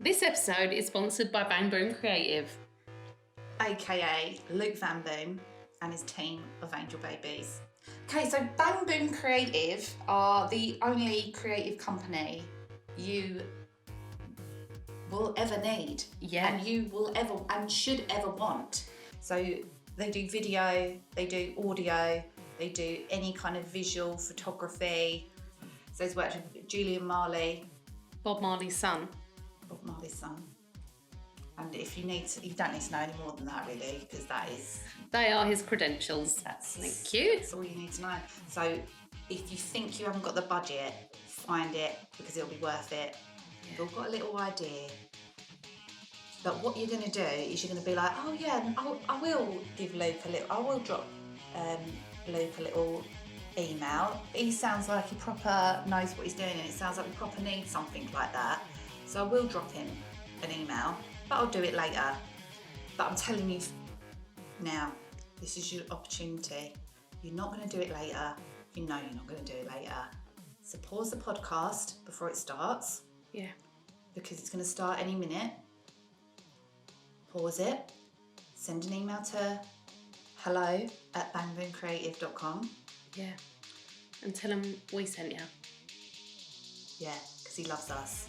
This episode is sponsored by Bang Boom Creative. AKA Luke Van Boom and his team of angel babies. Okay, so Bang Boom Creative are the only creative company you will ever need. Yeah. And you will ever and should ever want. So they do video, they do audio, they do any kind of visual photography. So he's worked with Julian Marley. Bob Marley's son. Bob Marley's son. And if you don't need to know any more than that, really, because They are his credentials. Thank you. That's all you need to know. So if you think you haven't got the budget, find it, because it'll be worth it. Yeah. You've got a little idea. But what you're going to do is you're going to be like, oh yeah, I will give Luke I will drop Luke a little email. He sounds like he proper knows what he's doing, and it sounds like we proper need something like that. So I will drop him an email, but I'll do it later. But I'm telling you now, this is your opportunity. You're not going to do it later. You know you're not going to do it later. So pause the podcast before it starts. Yeah. Because it's going to start any minute. Pause it. Send an email to hello@bangboomcreative.com. Yeah. And tell him we sent you. Yeah, because he loves us.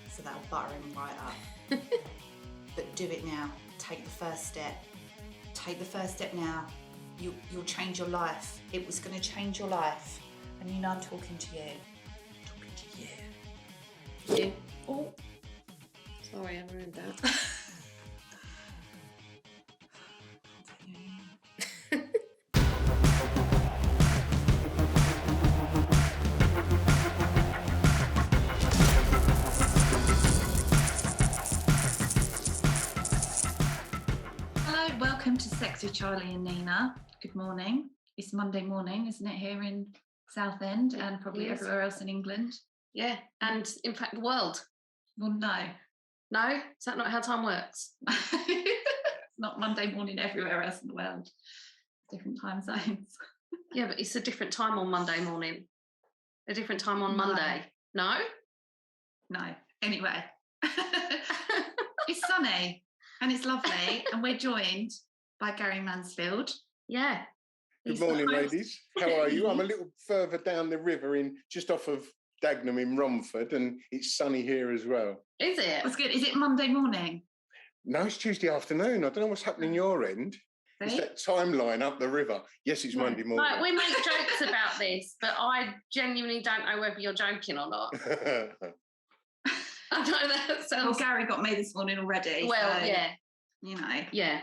So that'll butter him right up. But do it now. Take the first step. Take the first step now. You'll change your life. It was going to change your life. And you know I'm talking to you. I'm talking to you. You. Oh. Sorry, I ruined that. Welcome to Sex with Charlie and Nina. Good morning. It's Monday morning, isn't it, here in Southend and probably everywhere else in England? Yeah, and in fact the world. Well, no. No? Is that not how time works? It's not Monday morning everywhere else in the world. Different time zones. Yeah, but it's a different time on Monday morning. A different time on Monday. No? No. Anyway. It's sunny. And it's lovely, and we're joined by Gary Mansfield. Yeah. Good morning, ladies. How are you? I'm a little further down the river, just off of Dagenham in Romford, and it's sunny here as well. Is it? That's good. Is it Monday morning? No, it's Tuesday afternoon. I don't know what's happening your end. See? It's that timeline up the river. Yes, it's Monday morning. Right, we make jokes about this, but I genuinely don't know whether you're joking or not. I know that sounds... Well, Gary got me this morning already. Well, so, yeah. You know. Yeah.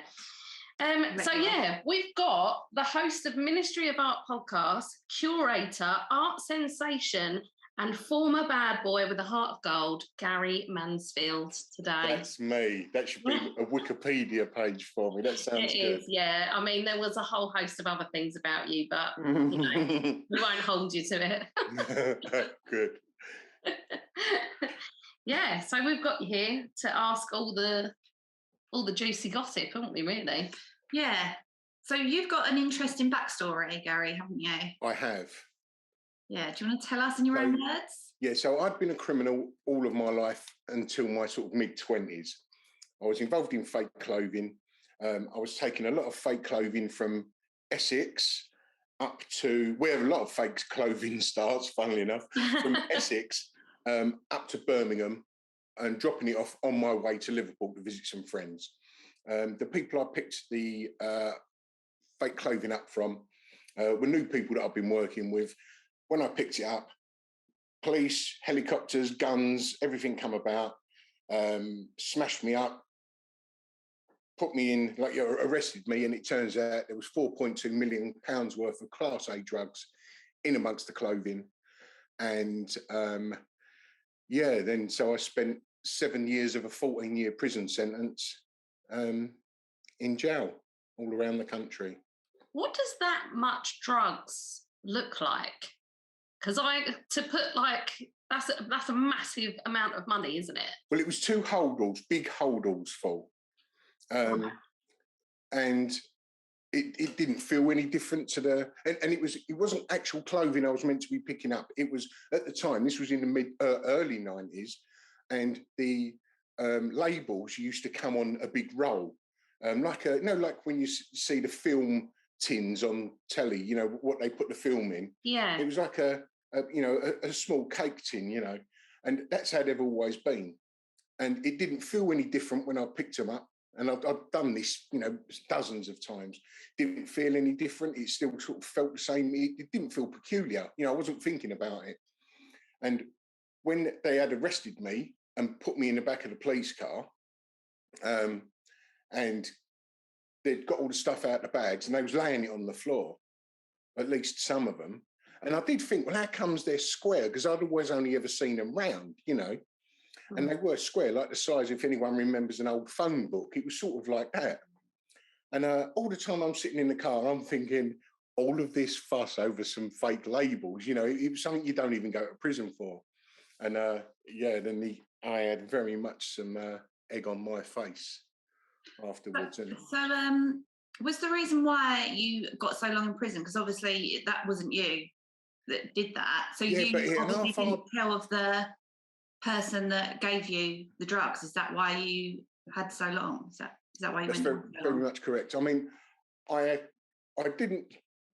We've got the host of Ministry of Art podcast, curator, art sensation, and former bad boy with a heart of gold, Gary Mansfield, today. That's me. That should be a Wikipedia page for me. That sounds good. It is, yeah. I mean, there was a whole host of other things about you, but you know, we won't hold you to it. Good. Yeah, so we've got you here to ask all the juicy gossip, haven't we, really? Yeah. So you've got an interesting backstory, Gary, haven't you? I have. Yeah. Do you want to tell us in your own words? Yeah, so I'd been a criminal all of my life until my sort of mid-20s. I was involved in fake clothing. I was taking a lot of fake clothing from Essex up to where a lot of fake clothing starts, funnily enough, from Essex up to Birmingham and dropping it off on my way to Liverpool to visit some friends. The people I picked the fake clothing up from were new people that I've been working with. When I picked it up, police, helicopters, guns, everything come about, smashed me up, put me in, arrested me, and it turns out there was £4.2 million worth of Class A drugs in amongst the clothing. And so I spent 7 years of a 14-year prison sentence in jail all around the country. What does that much drugs look like? Because that's a massive amount of money, isn't it? Well, it was 2 holdalls, big holdalls full. And it didn't feel any different to and it wasn't actual clothing I was meant to be picking up. It was, at the time, this was in the early 90s, and the labels used to come on a big roll, like when you see the film tins on telly, you know, what they put the film in. Yeah. It was like a small cake tin, you know, and that's how they've always been. And it didn't feel any different when I picked them up. And I've done this, you know, dozens of times. Didn't feel any different. It still sort of felt the same. It didn't feel peculiar. You know, I wasn't thinking about it. And when they had arrested me and put me in the back of the police car, and they'd got all the stuff out of the bags and they was laying it on the floor, at least some of them. And I did think, well, how comes they're square? Because I'd always only ever seen them round, you know. And they were square, like the size, if anyone remembers an old phone book, it was sort of like that. And all the time I'm sitting in the car, I'm thinking, all of this fuss over some fake labels, you know, it was something you don't even go to prison for. And then I had very much some egg on my face afterwards. So was the reason why you got so long in prison? Because obviously that wasn't you that did that. So you obviously didn't tell of the person that gave you the drugs. Is that why you had so long? Is that why you went? That's very much correct. I mean, I didn't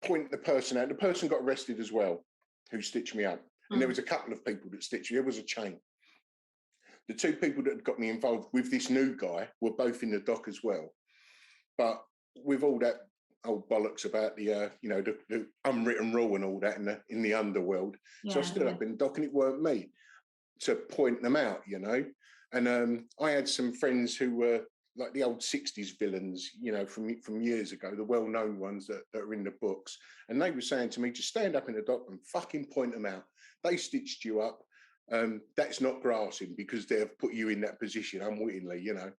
point the person out. The person got arrested as well, who stitched me up. And there was a couple of people that stitched me. There was a chain. The two people that had got me involved with this new guy were both in the dock as well. But with all that old bollocks about the the unwritten rule and all that in the underworld, so I stood up in the dock and it weren't me to point them out, you know. And I had some friends who were like the old 60s villains, you know, from years ago, the well-known ones that are in the books. And they were saying to me, just stand up in the dock and fucking point them out. They stitched you up. That's not grassing because they've put you in that position unwittingly, you know.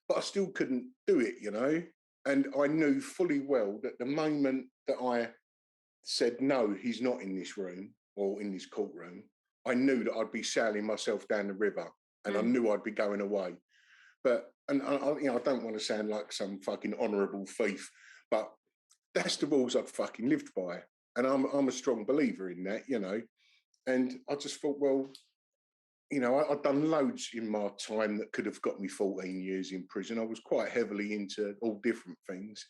But I still couldn't do it, you know. And I knew fully well that the moment that I said, no, he's not in this room or in this courtroom, I knew that I'd be sailing myself down the river and I knew I'd be going away. But, and I don't want to sound like some fucking honourable thief, but that's the rules I've fucking lived by. And I'm a strong believer in that, you know. And I just thought, well, you know, I'd done loads in my time that could have got me 14 years in prison. I was quite heavily into all different things.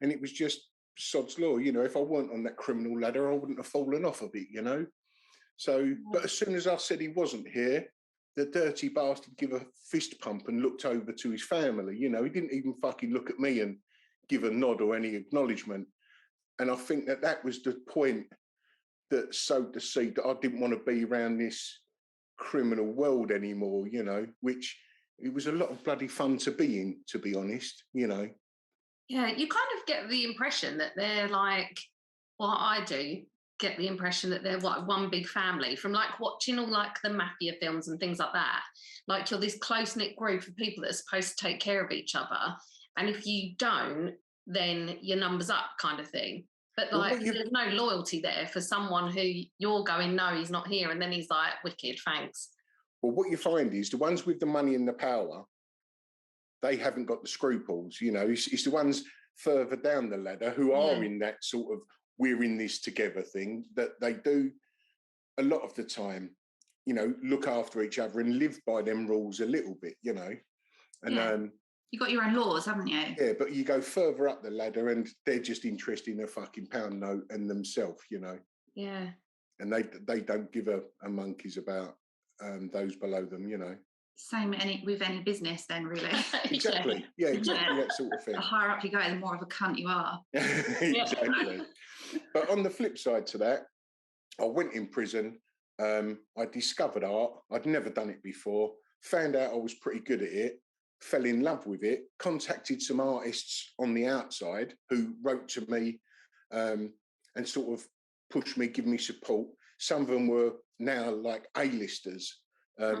And it was just sod's law, you know, if I weren't on that criminal ladder, I wouldn't have fallen off of it, you know. So, but as soon as I said he wasn't here, the dirty bastard gave a fist pump and looked over to his family. You know, he didn't even fucking look at me and give a nod or any acknowledgement. And I think that was the point that sowed the seed that I didn't want to be around this criminal world anymore, you know, which it was a lot of bloody fun to be in, to be honest, you know. Yeah, you kind of get the impression that they're like, well, I do get the impression that they're like one big family from like watching all like the mafia films and things like that. Like you're this close-knit group of people that are supposed to take care of each other. And if you don't, then your number's up kind of thing. But like there's no loyalty there for someone who you're going, no, he's not here. And then he's like, wicked, thanks. Well, what you find is the ones with the money and the power, they haven't got the scruples, you know. It's the ones further down the ladder who are in that sort of we're in this together thing that they do a lot of the time, you know, look after each other and live by them rules a little bit, you know. And you got your own laws, haven't you? Yeah, but you go further up the ladder and they're just interested in a fucking pound note and themselves, you know. Yeah. And they don't give a monkey's about those below them, you know. Same with any business then, really. Exactly. Yeah, exactly that sort of thing. The higher up you go, the more of a cunt you are. Exactly. But on the flip side to that, I went in prison. I discovered art. I'd never done it before. Found out I was pretty good at it. Fell in love with it. Contacted some artists on the outside who wrote to me and sort of pushed me, give me support. Some of them were now like A-listers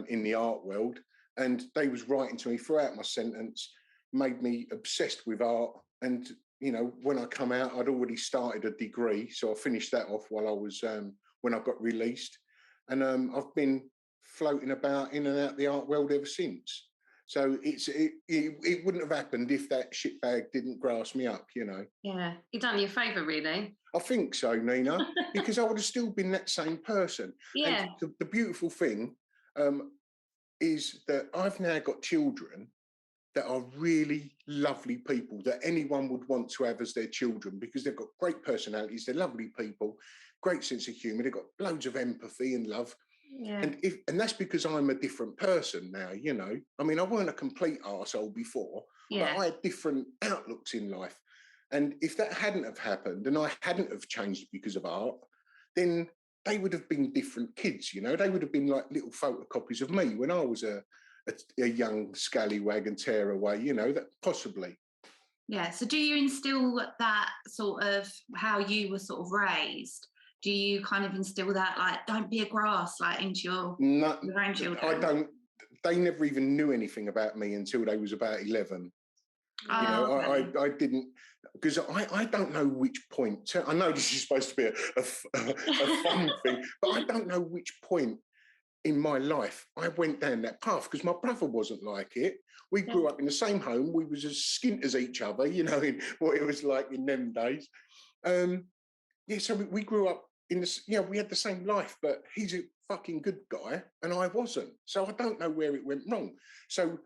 in the art world. And they was writing to me throughout my sentence, made me obsessed with art. And, you know, when I come out, I'd already started a degree. So I finished that off while I was, when I got released. And I've been floating about in and out the art world ever since. So it wouldn't have happened if that shitbag didn't grass me up, you know. Yeah, you've done you a favour, really. I think so, Nina, because I would have still been that same person. Yeah. And the beautiful thing, is that I've now got children that are really lovely people that anyone would want to have as their children, because they've got great personalities, they're lovely people, great sense of humour, they've got loads of empathy and love. Yeah. And that's because I'm a different person now, you know. I mean, I weren't a complete arsehole before, but I had different outlooks in life. And if that hadn't have happened and I hadn't have changed because of art, then they would have been different kids, you know. They would have been like little photocopies of me when I was a young scallywag and tear away, you know, that possibly. Yeah. So do you instill that sort of how you were sort of raised? Do you kind of instill that, like, don't be a grass, like, into your grandchildren? I don't. They never even knew anything about me until they was about 11. You know, I didn't, because I don't know which point. I know this is supposed to be a fun thing, but I don't know which point in my life I went down that path, because my brother wasn't like it. We grew up in the same home. We was as skint as each other, you know, in what it was like in them days. So we grew up in this, you know, we had the same life, but he's a fucking good guy and I wasn't. So I don't know where it went wrong. So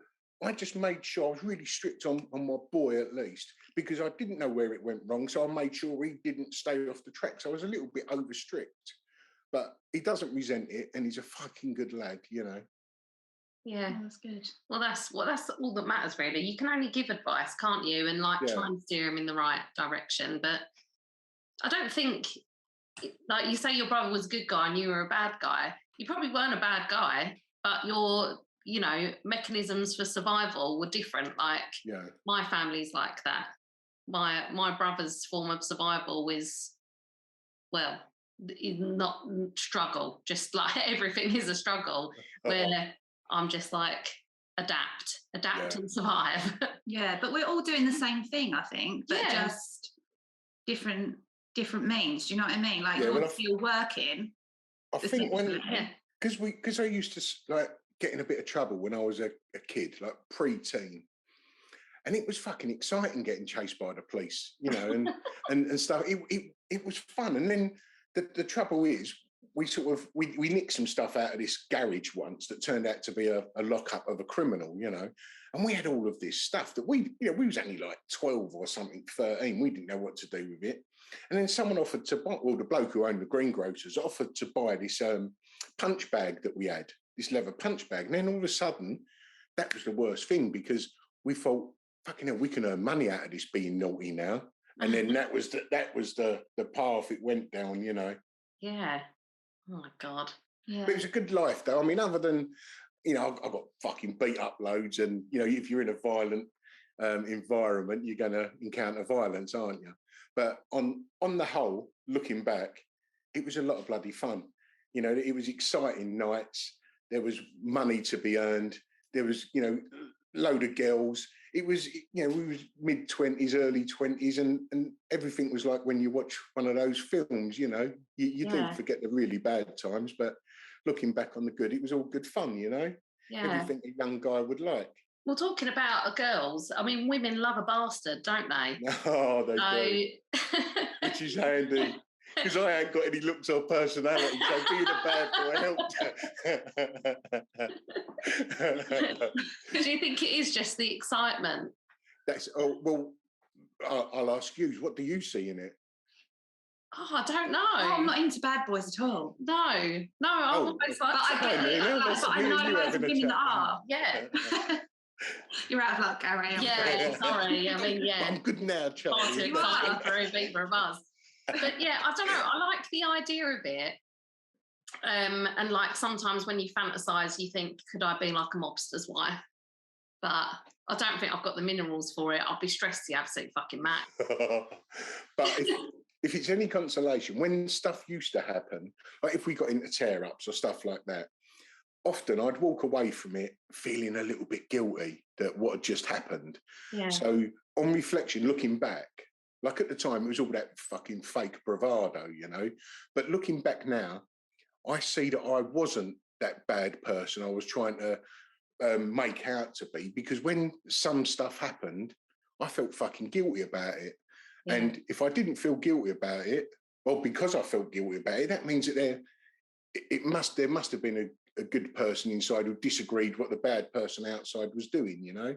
I just made sure I was really strict on my boy, at least, because I didn't know where it went wrong. So I made sure he didn't stay off the track. So I was a little bit over strict, but he doesn't resent it and he's a fucking good lad, you know. Yeah, that's good. Well, that's all that matters, really. You can only give advice, can't you? And like try and steer him in the right direction. But I don't think, like you say, your brother was a good guy and you were a bad guy. You probably weren't a bad guy, but your, you know, mechanisms for survival were different. Like my family's like that. My brother's form of survival was, well, not struggle, just like everything is a struggle, where I'm just like adapt and survive. Yeah, but we're all doing the same thing, I think, but just different means. Do you know what I mean? Like you're still working. I think because I used to like get in a bit of trouble when I was a kid, like pre-teen, and it was fucking exciting getting chased by the police, you know, and stuff. It was fun, and then the trouble is we nicked some stuff out of this garage once that turned out to be a lockup of a criminal, you know, and we had all of this stuff that we was only like 12 or something, 13. We didn't know what to do with it. And then someone offered to buy, well, the bloke who owned the greengrocers offered to buy this punch bag that we had, this leather punch bag. And then all of a sudden, that was the worst thing, because we thought, fucking hell, we can earn money out of this being naughty now. And then that was the path it went down, you know. Yeah. Oh my God. Yeah. But it was a good life, though. I mean, other than, you know, I got fucking beat up loads, and you know, if you're in a violent environment, you're going to encounter violence, aren't you? But on the whole, looking back, it was a lot of bloody fun. You know, it was exciting nights. There was money to be earned. There was, you know, load of girls. It was, you know, we was mid-20s, early 20s, and everything was like when you watch one of those films, you know, you do forget the really bad times, but looking back on the good, it was all good fun, you know, everything a young guy would like. Well, talking about girls, I mean, women love a bastard, don't they? Oh, they do. Which is handy, because I ain't got any looks or personality, so being a bad boy helped. Do you think it is just the excitement? Well, I'll ask you, what do you see in it? Oh, I don't know. Oh, I'm not into bad boys at all. No, I'm always like, but I get it. But I know loads of women that are. Yeah. You're out of luck, Gary. Yeah, sorry. I mean, yeah. I'm good now, Charlie. Far too exciting for either of us. But yeah, I don't know. I like the idea of it. And like sometimes when you fantasize, you think, could I be like a mobster's wife? But I don't think I've got the minerals for it. I'll be stressed the absolute fucking max. But if it's any consolation, when stuff used to happen, like if we got into tear-ups or stuff like that, often I'd walk away from it feeling a little bit guilty that what had just happened. Yeah. So on reflection, looking back, like at the time, it was all that fucking fake bravado, you know. But looking back now, I see that I wasn't that bad person I was trying to make out to be, because when some stuff happened, I felt fucking guilty about it. Yeah. And if I didn't feel guilty about it, well, because I felt guilty about it, that means that there must have been a good person inside who disagreed what the bad person outside was doing, you know?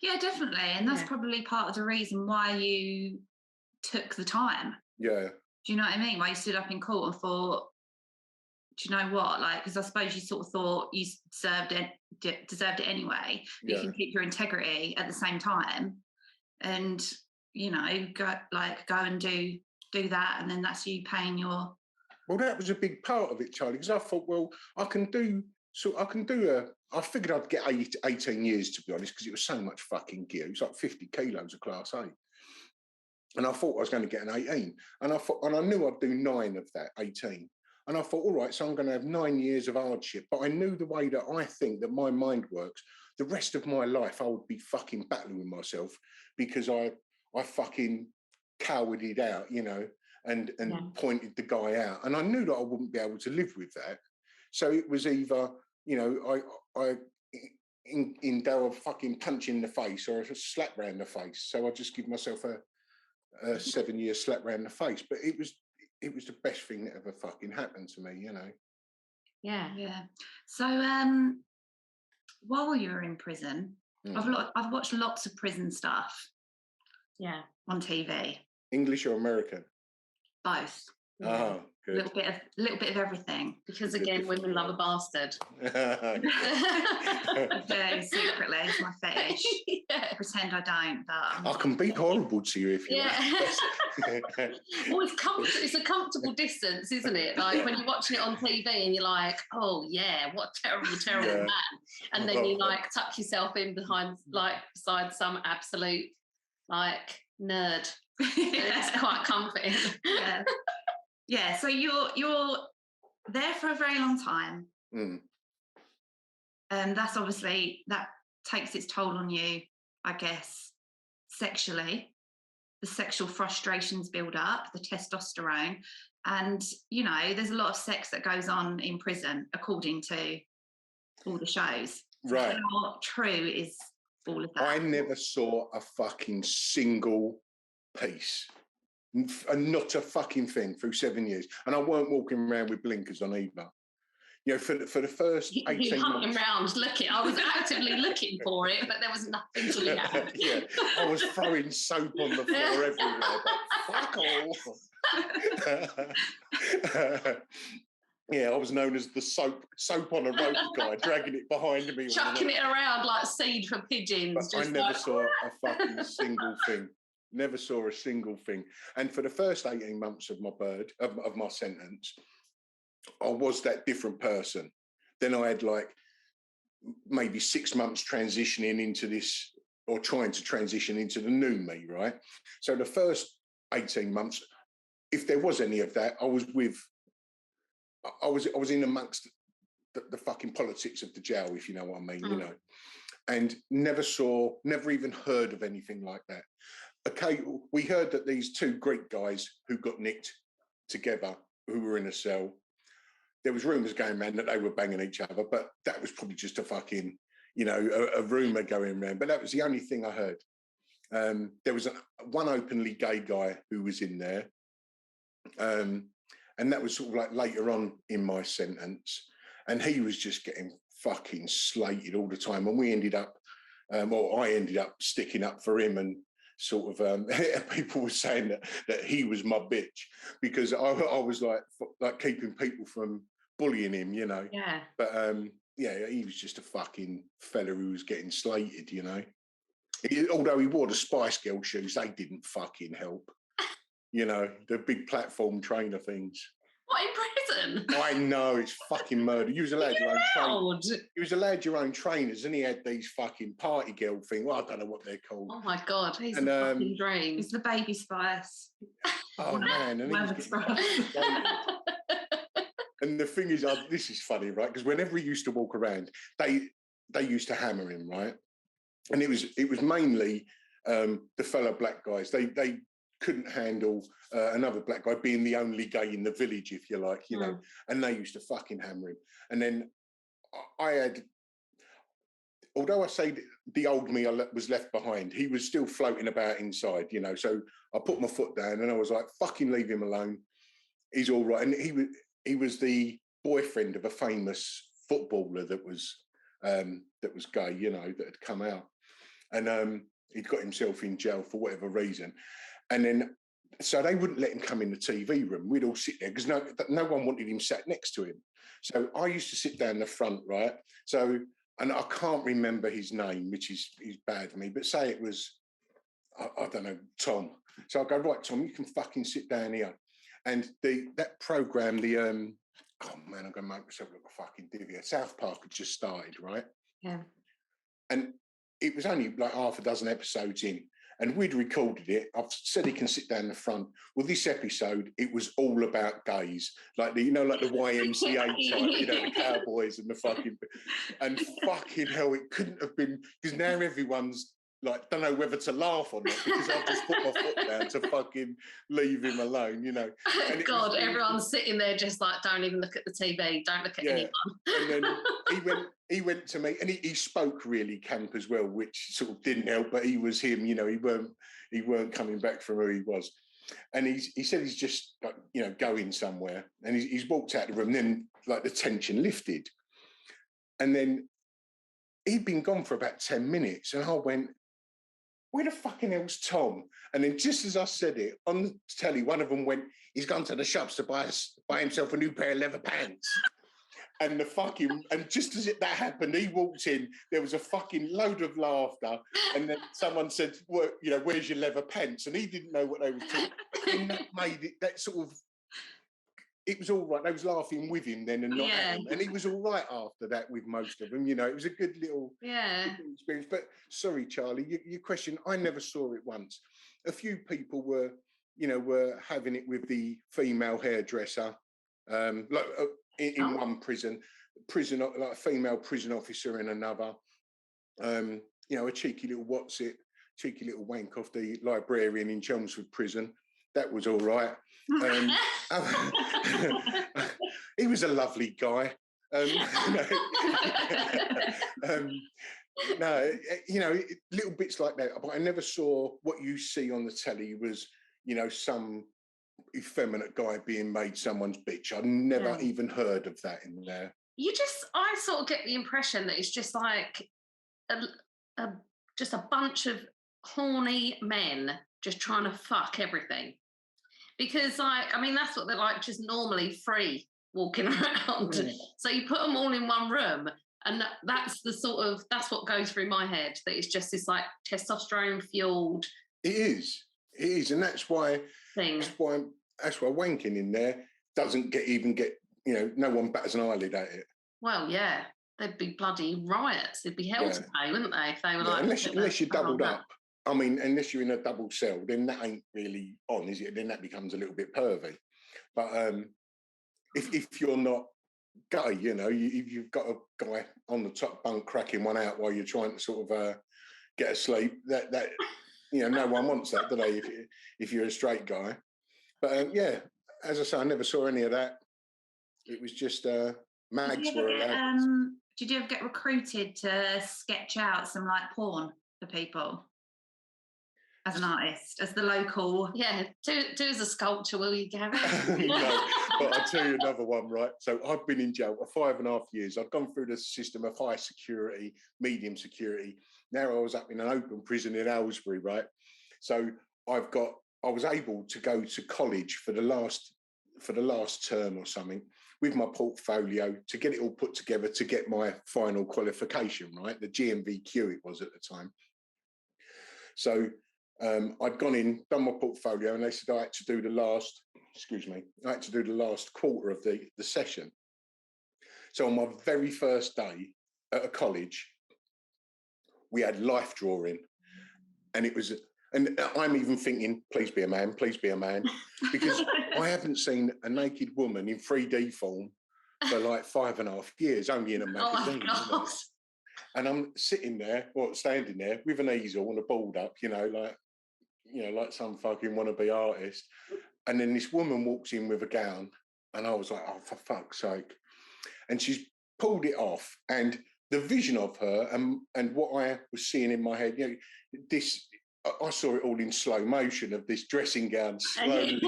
Yeah, definitely. And that's probably part of the reason why you took the time. Yeah. Do you know what I mean? Why you stood up in court and thought, do you know what? Like, because I suppose you sort of thought you deserved it anyway. But you can keep your integrity at the same time, and you know, go and do that, and then that's you paying your. Well, that was a big part of it, Charlie, because I thought, well, I figured I'd get 18 years, to be honest, because it was so much fucking gear. It was like 50 kilos of Class A. And I thought I was going to get an 18. And I knew I'd do 9 of that 18. And I thought, all right, so I'm going to have 9 years of hardship. But I knew the way that I think that my mind works, the rest of my life, I would be fucking battling with myself because I fucking cowarded out, you know, and pointed the guy out. And I knew that I wouldn't be able to live with that. So it was either, you know, I endow a fucking punch in the face or a slap round the face. So I just give myself a 7-year slap round the face. But it was the best thing that ever fucking happened to me, you know. Yeah. So while you were in prison, I've watched lots of prison stuff. Yeah. On TV. English or American? Both. Oh, good. A little bit of everything. Because again, women love a bastard. I do, secretly. It's my fetish. Pretend I don't, but I can be horrible to you if you like. Well, it's a comfortable distance, isn't it? Like when you're watching it on TV and you're like, oh yeah, what a terrible man. And then you like tuck yourself in beside some absolute like nerd. It's quite comforting. Yeah, so you're there for a very long time. And that's obviously, that takes its toll on you, I guess, sexually. The sexual frustrations build up, the testosterone. And, you know, there's a lot of sex that goes on in prison, according to all the shows. Right. How true is all of that? I never saw a fucking single piece. And not a fucking thing through 7 years. And I weren't walking around with blinkers on either. You know, for the first 18 you months. Around looking. I was actively looking for it, but there was nothing to look at. Yeah, I was throwing soap on the floor everywhere, but fuck all. Yeah, I was known as the soap on a rope guy, dragging it behind me. Chucking it around like seed for pigeons. But I never saw a fucking single thing. Never saw a single thing. And for the first 18 months of my sentence, I was that different person. Then I had like maybe 6 months transitioning into this, or trying to transition into the new me, right? So the first 18 months, if there was any of that, I was in amongst the fucking politics of the jail, if you know what I mean, you know, and never even heard of anything like that. Okay, we heard that these 2 Greek guys who got nicked together, who were in a cell, there was rumours going around that they were banging each other, but that was probably just a fucking, you know, a rumour going around. But that was the only thing I heard. There was one openly gay guy who was in there, and that was sort of like later on in my sentence, and he was just getting fucking slated all the time, and we ended up, or I ended up sticking up for him, and sort of people were saying that he was my bitch because I was like keeping people from bullying him, you know. Yeah. But yeah, he was just a fucking fella who was getting slated, you know. Although he wore the Spice Girl shoes, they didn't fucking help. You know, the big platform trainer things. What, in prison? I know, it's fucking murder. You was allowed your own trainers. You was allowed your own trainers, and he had these fucking party girl thing. Well, I don't know what they're called. Oh my God, he's a fucking dream. It's the Baby Spice. Oh man, and and the thing is, this is funny, right? Because whenever he used to walk around, they used to hammer him, right? And it was mainly the fellow black guys. They couldn't handle another black guy being the only gay in the village, if you like, you know, and they used to fucking hammer him. And then I had, although I say the old me was left behind, he was still floating about inside, you know, so I put my foot down and I was like, fucking leave him alone. He's all right. And he was the boyfriend of a famous footballer that was gay, you know, that had come out, and he'd got himself in jail for whatever reason, and then so they wouldn't let him come in the TV room. We'd all sit there because no one wanted him sat next to him. So I used to sit down the front, right? So, and I can't remember his name, which is bad for me, but say it was, I don't know, Tom. So I go, right, Tom, you can fucking sit down here. And that programme, oh man, I'm going to make myself look a fucking divvy. South Park had just started, right? Yeah. And it was only like half a dozen episodes in. And we'd recorded it. I've said he can sit down the front. Well, this episode, it was all about gays, like the YMCA type, the cowboys and the fucking, and fucking hell, it couldn't have been, because now everyone's like, don't know whether to laugh or not, because I've just put my foot down to fucking leave him alone, you know. And God, everyone's sitting there just like, don't even look at the TV, don't look at anyone. And then he went to me, and he spoke really camp as well, which sort of didn't help, but he was him, you know, he weren't coming back from who he was. And he said he's just, like, you know, going somewhere, and he's walked out of the room, then like the tension lifted. And then he'd been gone for about 10 minutes, and I went, where the fucking hell's Tom? And then just as I said it, on the telly, one of them went, he's gone to the shops to buy himself a new pair of leather pants. And and just as that happened, he walked in, there was a fucking load of laughter. And then someone said, well, you know, where's your leather pants? And he didn't know what they were talking about. And that made it, that sort of, it was all right. They was laughing with him then and not at him. And he was all right after that with most of them. You know, it was a good little experience. But sorry, Charlie, your question, I never saw it once. A few people were having it with the female hairdresser, in one prison, like a female prison officer in another. You know, a cheeky little wank off the librarian in Chelmsford prison. That was all right. He was a lovely guy. No, you know, little bits like that. But I never saw what you see on the telly was, you know, some effeminate guy being made someone's bitch. I'd never even heard of that in there. I sort of get the impression that it's just like just a bunch of horny men just trying to fuck everything. Because, like, I mean, that's what they're like, just normally free walking around. Mm. So you put them all in one room, and that's what goes through my head, that it's just this, like, testosterone fueled. It is. And that's why wanking in there doesn't get, you know, no one bats an eyelid at it. Well, yeah, there'd be bloody riots. There'd be hell to pay, wouldn't they, if they were like... Unless you're doubled up. I mean, unless you're in a double cell, then that ain't really on, is it? Then that becomes a little bit pervy. But if you're not gay, you know, you've got a guy on the top bunk cracking one out while you're trying to sort of get asleep, that you know, no one wants that, do they? If you're a straight guy. But yeah, as I say, I never saw any of that. It was just mags were allowed. Did you ever get recruited to sketch out some like porn for people? As an artist, as the local... Yeah, do as a sculpture, will you, Gary? No, but I'll tell you another one, right? So I've been in jail for 5.5 years. I've gone through the system of high security, medium security. Now I was up in an open prison in Aylesbury, right? So I was able to go to college for the last term or something with my portfolio to get it all put together to get my final qualification, right? The GMVQ it was at the time. So I'd gone in, done my portfolio, and they said I had to do the last quarter of the session. So on my very first day at a college, we had life drawing, and I'm even thinking, please be a man, because I haven't seen a naked woman in 3D form for like 5.5 years, only in a magazine. Oh, and I'm standing there with an easel and a board up, like some fucking wannabe artist. And then this woman walks in with a gown, and I was like, oh, for fuck's sake. And she's pulled it off, and the vision of her and what I was seeing in my head, you know, I saw it all in slow motion of this dressing gown slowly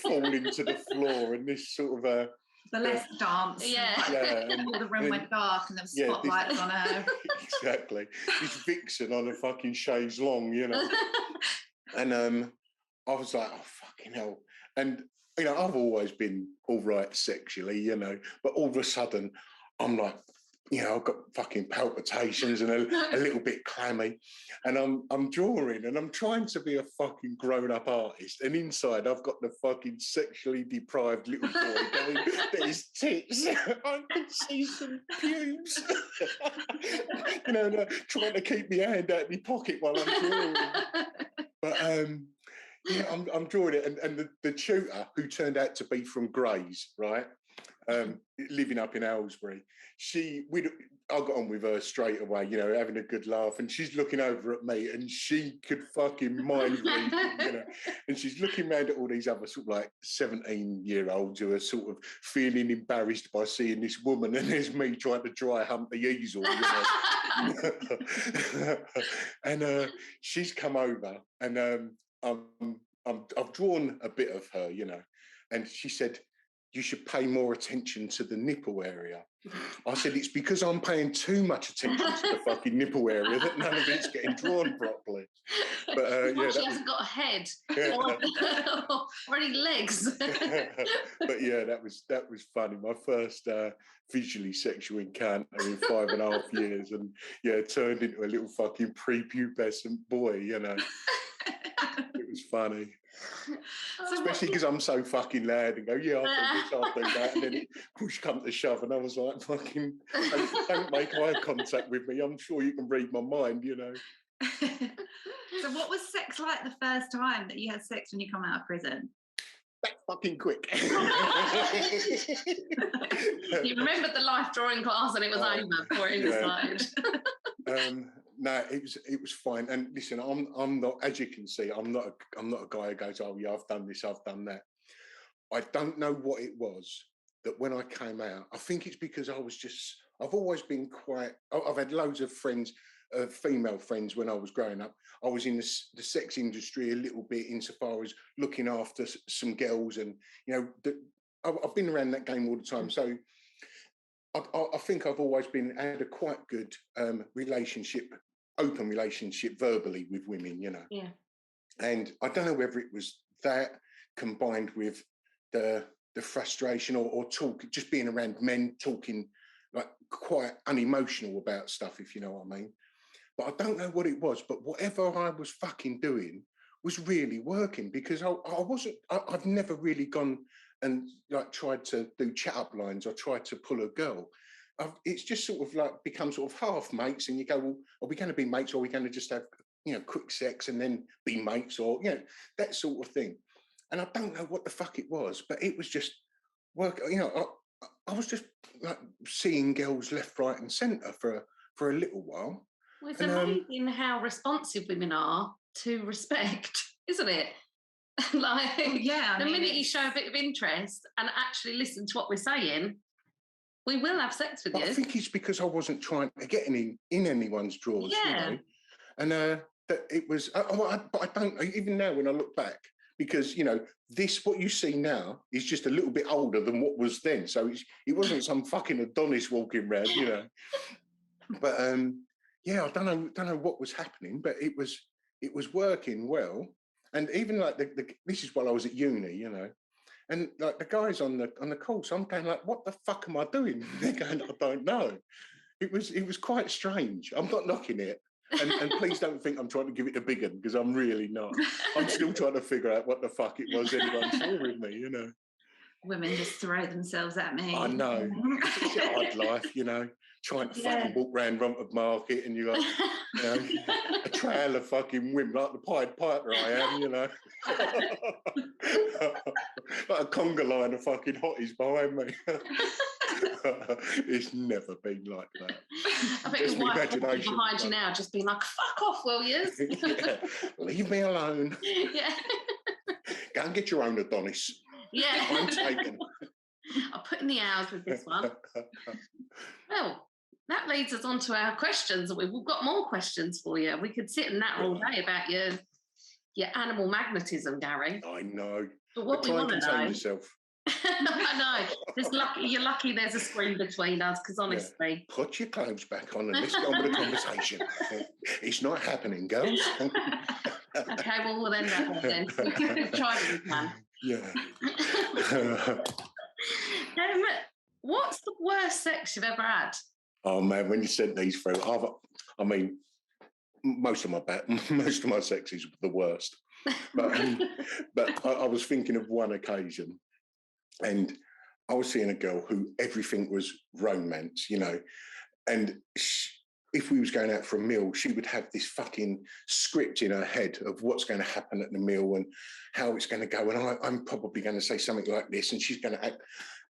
falling to the floor, and this sort of The less dance. Yeah. The room went dark and there was spotlights on her. Exactly. This vixen on a fucking chaise long, you know. And I was like, oh, fucking hell. And, you know, I've always been all right sexually, you know, but all of a sudden I'm like, you know, I've got fucking palpitations and a little bit clammy. And I'm drawing and I'm trying to be a fucking grown-up artist. And inside I've got the fucking sexually deprived little boy going, there's tits. I can see some pubes. You know, trying to keep my hand out of my pocket while I'm drawing. But yeah, I'm drawing it, and the tutor, who turned out to be from Grays, right, living up in Aylesbury, I got on with her straight away, you know, having a good laugh, and she's looking over at me, and she could fucking mind read, you know, and she's looking around at all these other sort of like 17-year-olds who are sort of feeling embarrassed by seeing this woman, and there's me trying to dry hump the easel, you know. And she's come over, and I've drawn a bit of her, you know, and she said, you should pay more attention to the nipple area. I said, it's because I'm paying too much attention to the fucking nipple area that none of it's getting drawn properly. But yeah, she hasn't got a head or any legs. But yeah, that was funny. My first visually sexual encounter in 5.5 years, and yeah, turned into a little fucking prepubescent boy, you know. It was funny. Especially because I'm so fucking loud and go, yeah, I'll do this, I'll do that. And then it push come to shove, and I was like, fucking, don't make eye contact with me. I'm sure you can read my mind, you know. So what was sex like the first time that you had sex when you come out of prison? That fucking quick. You remembered the life drawing class and it was over before it started. No, it was fine. And listen, I'm not, as you can see, I'm not a guy who goes, oh yeah, I've done this, I've done that. I don't know what it was that when I came out, I think it's because I've always been I've had loads of friends, female friends when I was growing up. I was in the sex industry a little bit insofar as looking after some girls, and you know, I've been around that game all the time. So I think I've always had a quite good open relationship verbally with women, you know. Yeah. And I don't know whether it was that combined with the frustration or just being around men talking like quite unemotional about stuff, if you know what I mean. But I don't know what it was, but whatever I was fucking doing was really working, because I've never really gone and like tried to do chat up lines or tried to pull a girl. It's just sort of like become sort of half mates, and you go, well, are we going to be mates, or are we going to just have, you know, quick sex and then be mates, or, you know, that sort of thing. And I don't know what the fuck it was, but it was just work. You know, I was just like seeing girls left, right, and centre for a little while. Well, it's amazing how responsive women are to respect, isn't it? Like, the minute you show a bit of interest and actually listen to what we're saying, we will have sex with you. I think it's because I wasn't trying to get in anyone's drawers, you know. And that it was, but I don't, even now when I look back, because, you know, what you see now is just a little bit older than what was then. So it wasn't some fucking Adonis walking around, you know. But yeah, I don't know what was happening, but it was working well. And even like this is while I was at uni, you know, and like the guys on the course, I'm going like, what the fuck am I doing? They're going, I don't know. It was quite strange. I'm not knocking it. And please don't think I'm trying to give it a big one, because I'm really not. I'm still trying to figure out what the fuck it was anyone saw with me, you know. Women just throw themselves at me. I know. It's a hard life, you know, trying to fucking walk around Romford Market, and you got, you know, a trail of fucking women like the Pied Piper I am, you know. Like a conga line of fucking hotties behind me. It's never been like that. I bet your wife behind you now just being like, fuck off, will you? Yeah. Leave me alone. Yeah. Go and get your own Adonis. Yeah. I'm taken. I'll put in the hours with this one. Well, that leads us on to our questions. We've got more questions for you. We could sit and natter all day about your animal magnetism, Gary. I know. But what we want to know I know. You're lucky there's a screen between us, because honestly. Yeah. Put your clothes back on and let's get on with the conversation. It's not happening, girls. Okay, well, we'll end that then. Try what we can. Yeah. What's the worst sex you've ever had? Oh man, when you sent these through, I mean, most of my sex is the worst. But I was thinking of one occasion, and I was seeing a girl who everything was romance, you know, and if we was going out for a meal, she would have this fucking script in her head of what's going to happen at the meal and how it's going to go. And I'm probably going to say something like this, and she's going to act.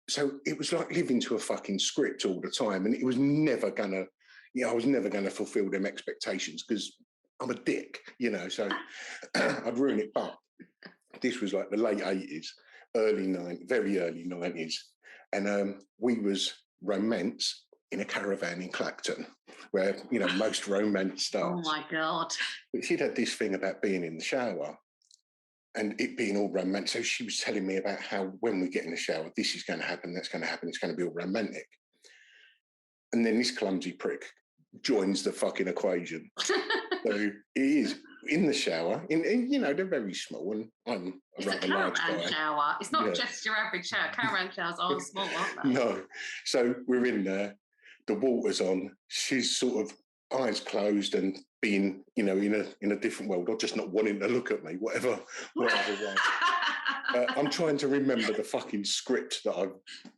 So it was like living to a fucking script all the time. And it was never going to, I was never going to fulfill them expectations because I'm a dick, you know, so I'd ruin it. But this was like the late 80s, very early 90s. And we was romance in a caravan in Clacton, where, you know, most romance starts. Oh my God. But she'd had this thing about being in the shower and it being all romantic. So she was telling me about how when we get in the shower, this is going to happen, that's going to happen, it's going to be all romantic. And then this clumsy prick joins the fucking equation. So it is in the shower, in you know, they're very small, and I'm a rather large guy. It's a caravan shower. It's not just your average shower. Caravan showers are small, aren't they? No. So we're in there, the water's on, she's sort of eyes closed and being, you know, in a different world, or just not wanting to look at me, whatever way. I'm trying to remember the fucking script that I've,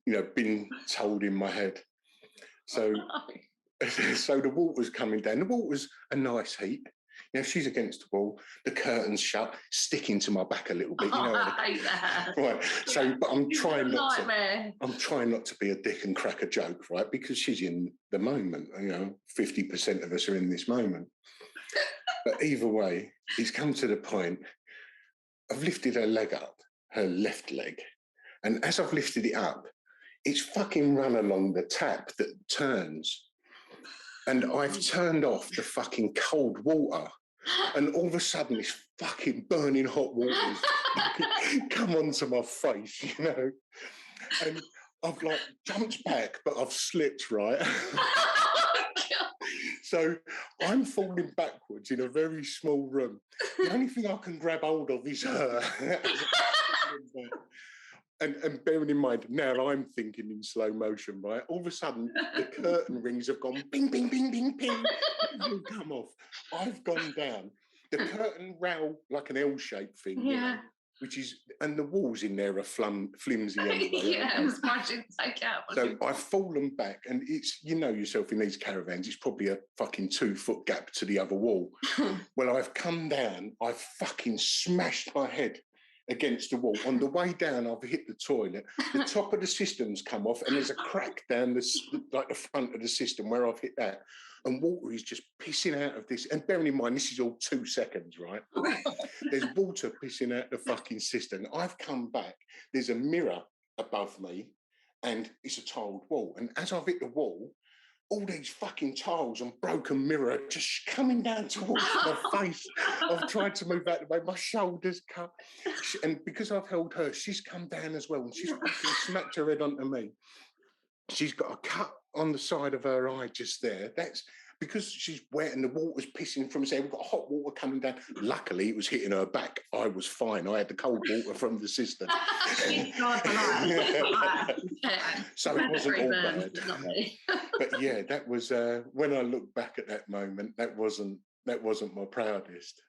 you know, been told in my head. So, so the water's coming down. The water's a nice heat. You know, she's against the wall, the curtain's shut, sticking to my back a little bit. You know, I hate that. Right. So, but I'm trying not to be a dick and crack a joke, right? Because she's in the moment. You know, 50% of us are in this moment. But either way, it's come to the point. I've lifted her leg up, her left leg, and as I've lifted it up, it's fucking run along the tap that turns. And I've turned off the fucking cold water. And all of a sudden, this fucking burning hot water come onto my face, you know. And I've like jumped back, but I've slipped, right? So I'm falling backwards in a very small room. The only thing I can grab hold of is her. And bearing in mind, now I'm thinking in slow motion, right? All of a sudden, the curtain rings have gone bing, bing, bing, bing, bing. Come off. I've gone down. The curtain rail, like an L-shaped thing, you know, which is, and the walls in there are flimsy anyway. Yeah, I'm surprised you didn't take out. So I've fallen back, and it's, you know yourself in these caravans, it's probably a fucking 2-foot gap to the other wall. Well, I've come down, I've fucking smashed my head against the wall. On the way down, I've hit the toilet. The top of the system's come off, and there's a crack down the front of the system where I've hit that. And water is just pissing out of this. And bearing in mind, this is all 2 seconds, right? There's water pissing out the fucking system. I've come back. There's a mirror above me, and it's a tiled wall. And as I've hit the wall, all these fucking tiles and broken mirror just coming down towards my face. I've tried to move out of the way, my shoulders cut. And because I've held her, she's come down as well, and she's fucking smacked her head onto me. She's got a cut on the side of her eye just there. That's because she's wet and the water's pissing from her head. We've got hot water coming down. Luckily, it was hitting her back. I was fine. I had the cold water from the system. So it wasn't all bad. But yeah, that was when I look back at that moment, that wasn't my proudest.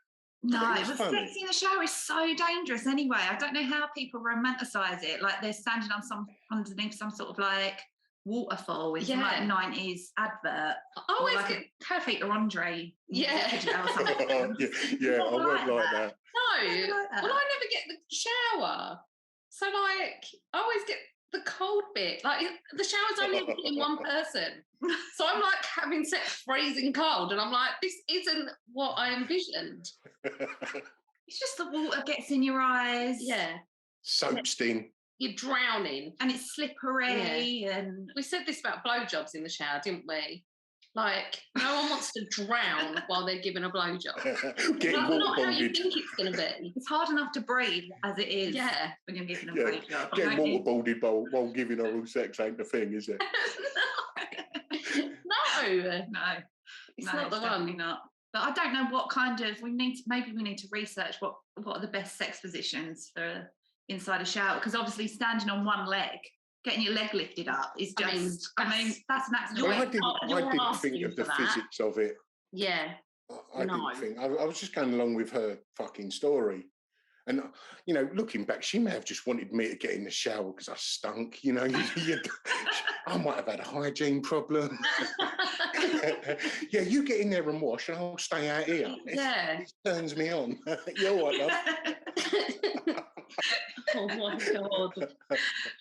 No, it was sex in the shower is so dangerous anyway. I don't know how people romanticize it. Like they're standing on underneath some sort of like waterfall with some like 90s advert. I always like get her feet are Andre. Yeah. I went like that. No, well, I never get the shower. So like, I always get the cold bit. Like the shower's only in one person. So I'm like having sex freezing cold, and I'm like, this isn't what I envisioned. It's just the water gets in your eyes. Yeah. Soaped in. You're drowning. And it's slippery. And we said this about blowjobs in the shower, didn't we? Like, no one wants to drown while they're giving a blowjob. Getting That's not how you waterboarded. think it's going to be. It's hard enough to breathe as it is when you're giving a blowjob. Getting waterboarded while giving oral sex ain't the thing, is it? No. It's not the one. Not. But I don't know what kind of we need to research what are the best sex positions for inside a shower, because obviously standing on one leg, getting your leg lifted up is just that's an accident. Well, I didn't think of the physics of it. Yeah. I didn't think. I was just going along with her fucking story. And, you know, looking back, she may have just wanted me to get in the shower because I stunk, you know. I might have had a hygiene problem. Yeah, you get in there and wash and I'll stay out here. It turns me on. You're all right, love. Oh my God.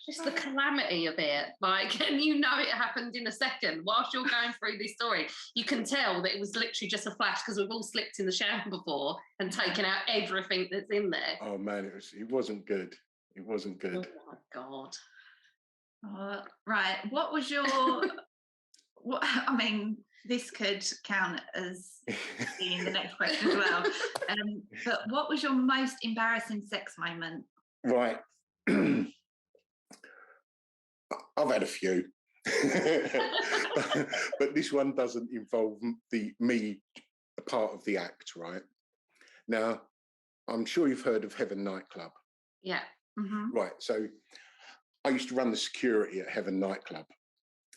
Just the calamity of it. Like, and you know it happened in a second. Whilst you're going through this story, you can tell that it was literally just a flash, because we've all slipped in the shower before and taken out everything that's in there. Oh man, it wasn't good. It wasn't good. Oh my God. Right. What was your I mean, this could count as being the next question as well. But what was your most embarrassing sex moment? Right. I've had a few. But this one doesn't involve me part of the act, right? Now, I'm sure you've heard of Heaven nightclub. Yeah. Mm-hmm. Right. So I used to run the security at Heaven nightclub.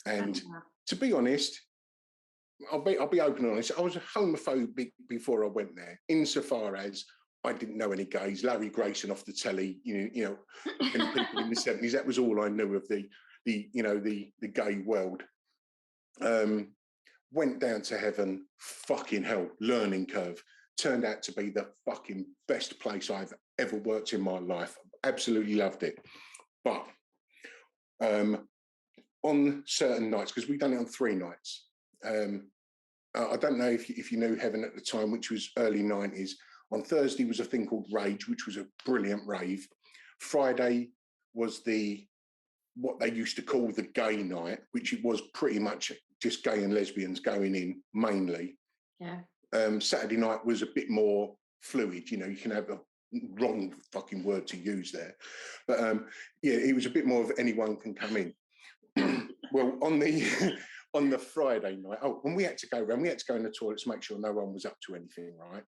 And to be honest, I'll be open and honest, I was homophobic before I went there, insofar as I didn't know any gays. Larry Grayson off the telly, you know, and people in the 70s. That was all I knew of the gay world. Went down to Heaven, fucking hell, learning curve. Turned out to be the fucking best place I've ever worked in my life. Absolutely loved it. But on certain nights, because we've done it on 3 nights. I don't know if you knew Heaven at the time, which was early 90s. On Thursday was a thing called Rage, which was a brilliant rave. Friday was what they used to call the gay night, which it was pretty much just gay and lesbians going in mainly. Yeah. Saturday night was a bit more fluid. You know, you can have a wrong fucking word to use there. But it was a bit more of anyone can come in. Well, on the Friday night, when we had to go around, we had to go in the toilet to make sure no one was up to anything, right?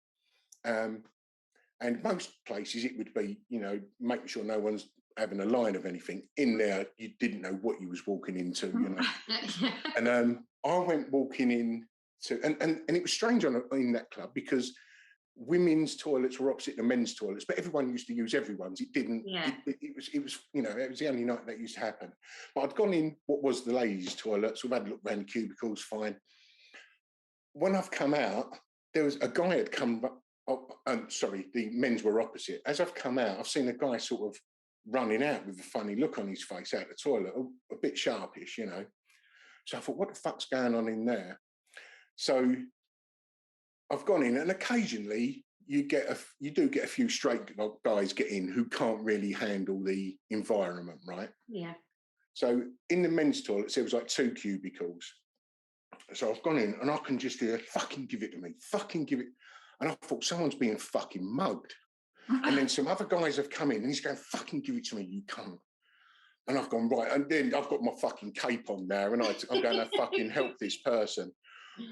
And most places it would be, you know, making sure no one's having a line of anything. In there, you didn't know what you was walking into, you know. And I went walking in to, and it was strange in that club, because women's toilets were opposite the men's toilets, but everyone used to use everyone's. It didn't. Yeah. It was you know, it was the only night that used to happen. But I'd gone in what was the ladies' toilet, so I've had a look around the cubicles, fine. When I've come out, there was a guy had come. Sorry, the men's were opposite. As I've come out, I've seen a guy sort of running out with a funny look on his face out the toilet, a bit sharpish, you know. So I thought, what the fuck's going on in there? So I've gone in, and occasionally you do get a few straight guys get in who can't really handle the environment, right? Yeah. So in the men's toilets, there was like 2 cubicles. So I've gone in, and I can just hear, fucking give it to me, fucking give it. And I thought, someone's being fucking mugged. And then some other guys have come in, and he's going, fucking give it to me, you cunt. And I've gone, right. And then I've got my fucking cape on now, and I'm going to fucking help this person.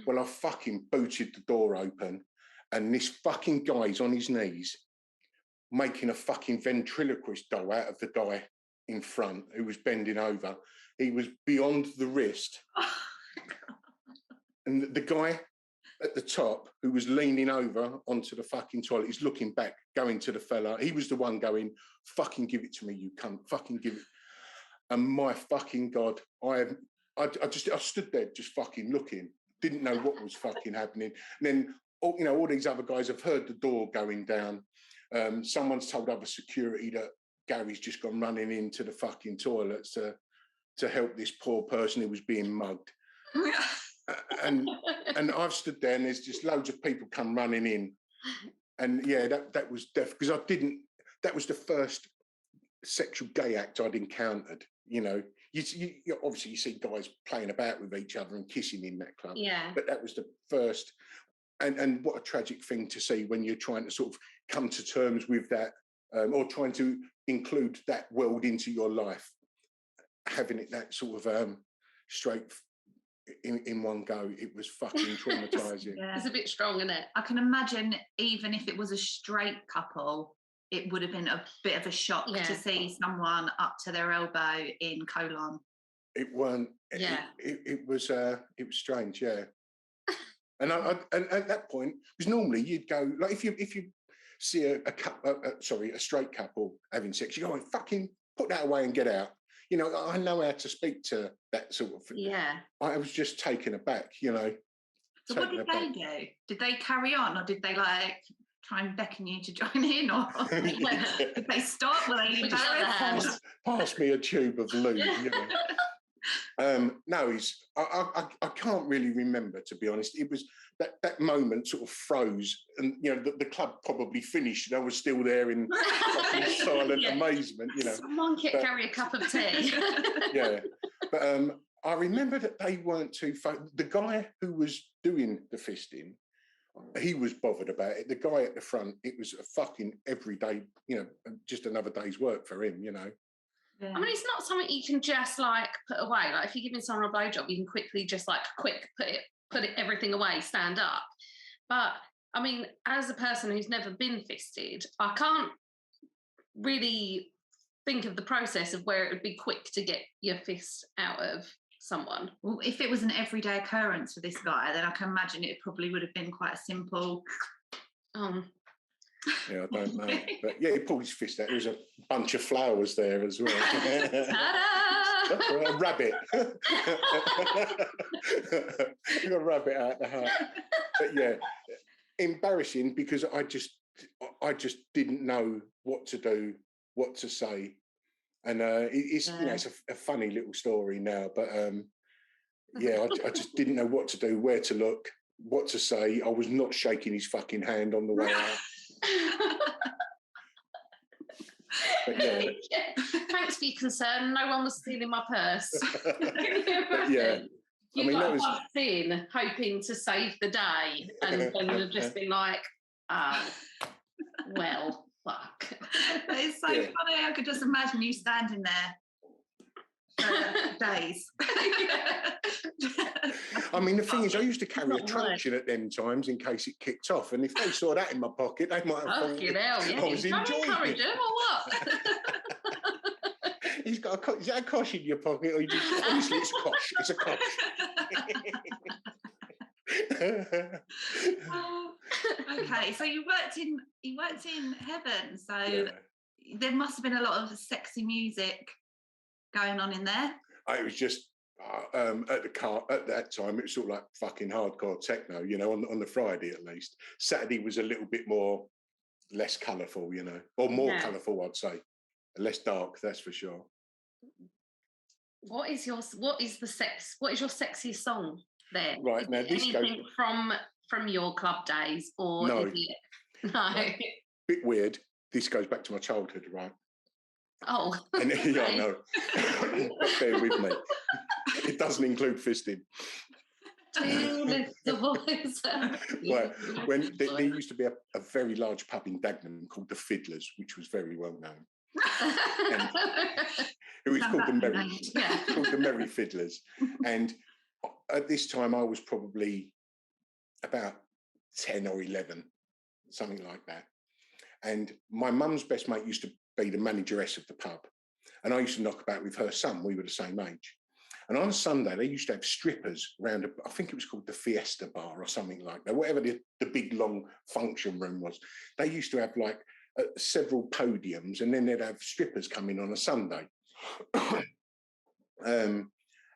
Well, I fucking booted the door open, and this fucking guy's on his knees making a fucking ventriloquist doll out of the guy in front who was bending over. He was beyond the wrist. And the guy at the top, who was leaning over onto the fucking toilet, he's looking back, going to the fella. He was the one going, fucking give it to me, you cunt, fucking give it. And my fucking God, I stood there just fucking looking, didn't know what was fucking happening. And then, all these other guys have heard the door going down. Someone's told other security that Gary's just gone running into the fucking toilets to help this poor person who was being mugged. And I've stood there, and there's just loads of people come running in, and yeah, that was because that was the first sexual gay act I'd encountered. You know, obviously you see guys playing about with each other and kissing in that club. Yeah. But that was the first, and what a tragic thing to see when you're trying to sort of come to terms with that, or trying to include that world into your life, having it that sort of straight in one go. It was fucking traumatizing. Yeah. It's a bit strong, isn't it? I can imagine even if it was a straight couple, it would have been a bit of a shock to see someone up to their elbow in colon. It weren't. Yeah. It was strange. Yeah. And and at that point, because normally you'd go like if you see a straight couple having sex, you go, fucking put that away and get out. You know, I know how to speak to that sort of thing. Yeah. I was just taken aback, you know. So what did they do? Did they carry on, or did they like try and beckon you to join in, or did they stop? Were they embarrassed? Pass me a tube of lube, you know. No, I can't really remember, to be honest. It was that moment sort of froze, and you know the club probably finished, and I was still there in silent amazement. You know, someone carry a cup of tea. Yeah, but I remember that they weren't too. The guy who was doing the fisting, he was bothered about it. The guy at the front, it was a fucking everyday, you know, just another day's work for him. You know. Yeah. I mean, it's not something you can just like put away. Like if you're giving someone a blowjob, you can quickly just like put it everything away, stand up. But I mean, as a person who's never been fisted, I can't really think of the process of where it would be quick to get your fist out of someone. Well, if it was an everyday occurrence for this guy, then I can imagine it probably would have been quite a simple. Yeah, I don't know. But yeah, he pulled his fist out. There was a bunch of flowers there as well. A rabbit. You got a rabbit out the hat. But yeah, embarrassing because I just didn't know what to do, what to say. And it's you know, it's a funny little story now, but yeah, I just didn't know what to do, where to look, what to say. I was not shaking his fucking hand on the way out. But yeah. Thanks for your concern. No one was stealing my purse. Yeah. You got bumped in hoping to save the day, and then you've just been like, well, fuck. It's so funny. I could just imagine you standing there for days. I mean, the thing is, I used to carry a truncheon at them times in case it kicked off, and if they saw that in my pocket, they might have thought I was enjoying it. Him or what? Is that a cosh in your pocket, or you just honestly, it's a cosh. It's a cosh. Okay, so you worked in heaven, so there must have been a lot of sexy music going on in there. It was just at that time, it was sort of like fucking hardcore techno, you know, on the Friday at least. Saturday was a little bit less colourful, you know, or more colourful, I'd say. Less dark, that's for sure. What is your sexiest song there? Right, now this anything goes from your club days, or no. Is it no? Bit weird. This goes back to my childhood, right? Oh, and yeah, no. But bear with me. It doesn't include fisting. The voice. Right. When there used to be a very large pub in Dagenham called the Fiddlers, which was very well known. It was called the Merry Fiddlers. And at this time, I was probably about 10 or 11, something like that. And my mum's best mate used to be the manageress of the pub. And I used to knock about with her son. We were the same age. And on a Sunday, they used to have strippers around, I think it was called the Fiesta Bar or something like that, whatever the big, long function room was. They used to have like several podiums, and then they'd have strippers come in on a Sunday.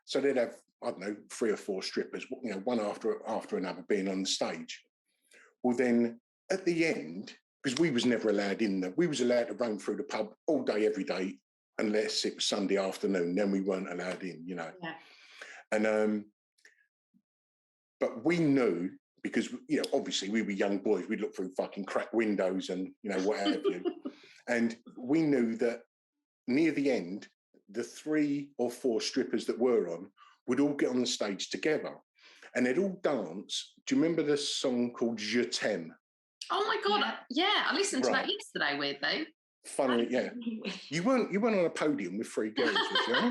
So they'd have, I don't know, 3 or 4 strippers, you know, one after another being on the stage. Well, then at the end, because we was never allowed in there, we was allowed to roam through the pub all day, every day, unless it was Sunday afternoon, then we weren't allowed in, you know. Yeah. And but we knew, because, you know, obviously we were young boys, we'd look through fucking cracked windows and, you know, what have you. And we knew that near the end, the 3 or 4 strippers that were on would all get on the stage together and they'd all dance. Do you remember the song called Je t'aime? Oh my God. Yeah, I listened to that yesterday, weirdly. Funnily, yeah. You weren't on a podium with 3 girls, was you? I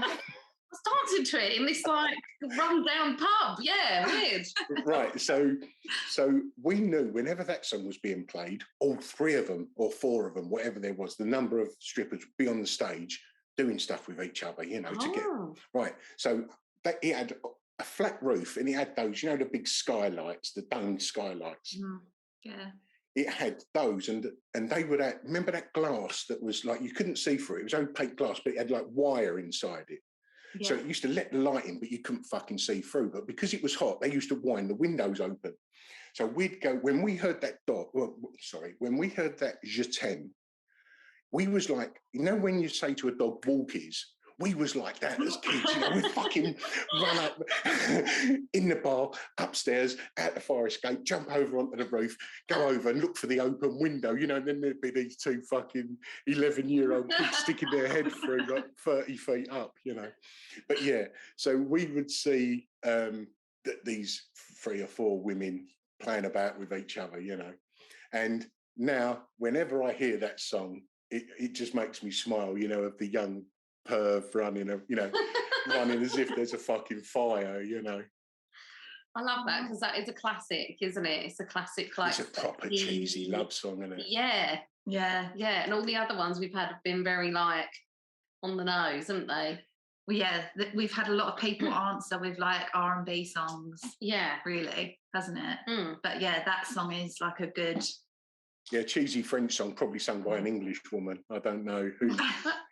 was dancing to it in this like run-down pub. Yeah, weird. Right. So we knew whenever that song was being played, all 3 of them or 4 of them, whatever there was, the number of strippers would be on the stage doing stuff with each other, you know, to get right. So that it had a flat roof and it had those, you know, the big skylights, the domed skylights. Yeah. It had those, and they would have, remember that glass that was like you couldn't see through it. It was opaque glass, but it had like wire inside it. Yeah. So it used to let the light in, but you couldn't fucking see through. But because it was hot, they used to wind the windows open. So we'd go, when we heard that when we heard that Je t'aime, we was like, you know, when you say to a dog, walkies, we was like that as kids, you know, we'd fucking run up in the bar, upstairs, out the fire escape, jump over onto the roof, go over and look for the open window, you know, and then there'd be these 2 fucking 11-year-old kids sticking their head through like 30 feet up, you know. But yeah, so we would see these 3 or 4 women playing about with each other, you know. And now, whenever I hear that song, it just makes me smile, you know, of the young perv running, you know, running as if there's a fucking fire, you know. I love that because that is a classic, isn't it? It's a classic, like it's a proper cheesy love song, isn't it? Yeah, and all the other ones we've had have been very like on the nose, haven't they? Well, yeah, we've had a lot of people answer with like R&B songs. Yeah, really, hasn't it? But yeah, that song is like a good. Yeah, cheesy French song, probably sung by an English woman. I don't know who.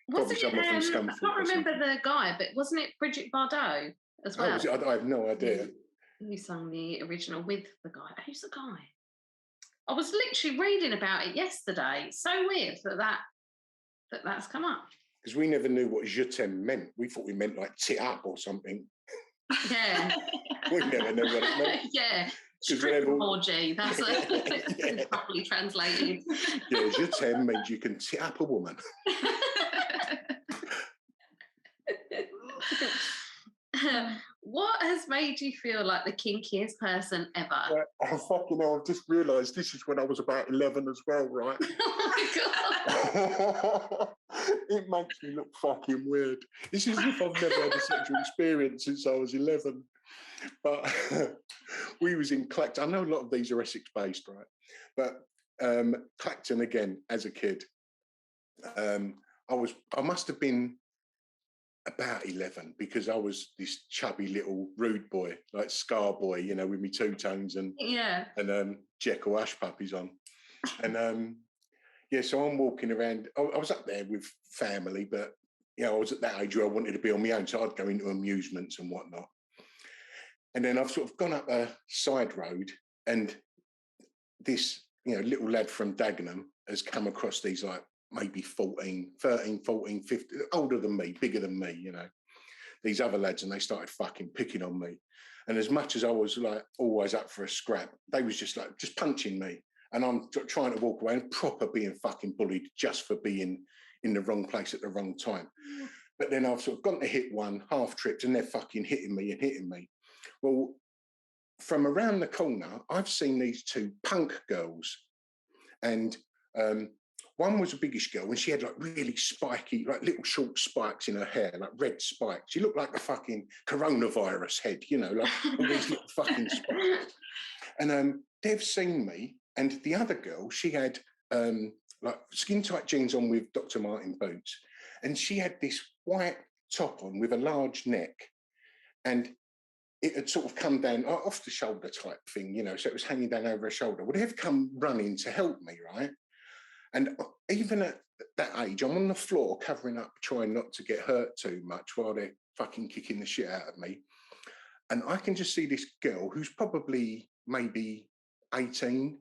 Wasn't it, I can't remember the guy, but wasn't it Brigitte Bardot as well? I have no idea. Who sung the original with the guy? Who's the guy? I was literally reading about it yesterday. It's so weird that's come up. Because we never knew what Je t'aime meant. We thought we meant like tit up or something. Yeah. We never knew what it meant. Yeah. Strip orgy, that's properly translated. Yeah, Je t'aime means you can tit up a woman. What has made you feel like the kinkiest person ever? Oh, fucking hell, I've just realised this is when I was about 11 as well, right? Oh my God. It makes me look fucking weird. This is as if I've never had a sexual experience since I was 11. But we was in Clacton. I know a lot of these are Essex-based, right? But Clacton, again, as a kid, I must have been about 11 because I was this chubby little rude boy, like Scar boy, you know, with me 2 tones and Jekyll Ash puppies on. And so I'm walking around. I was up there with family, but you know, I was at that age where I wanted to be on my own, so I'd go into amusements and whatnot. And then I've sort of gone up a side road, and this, you know, little lad from Dagenham has come across these like maybe 13, 14, 15, older than me, bigger than me, you know, these other lads, and they started fucking picking on me. And as much as I was like always up for a scrap, they was just punching me. And I'm trying to walk away and proper being fucking bullied just for being in the wrong place at the wrong time. But then I've sort of gone to hit one, half tripped, and they're fucking hitting me. Well, from around the corner, I've seen these 2 punk girls, and one was a biggish girl, and she had like really spiky, like little short spikes in her hair, like red spikes. She looked like a fucking coronavirus head, you know, like all these little fucking spikes. And they've seen me, and the other girl, she had like skin tight jeans on with Dr. Martin boots, and she had this white top on with a large neck, and it had sort of come down off the shoulder type thing, you know, so it was hanging down over her shoulder. Well, they've come running to help me, right? And even at that age, I'm on the floor covering up, trying not to get hurt too much while they're fucking kicking the shit out of me. And I can just see this girl who's probably maybe 18.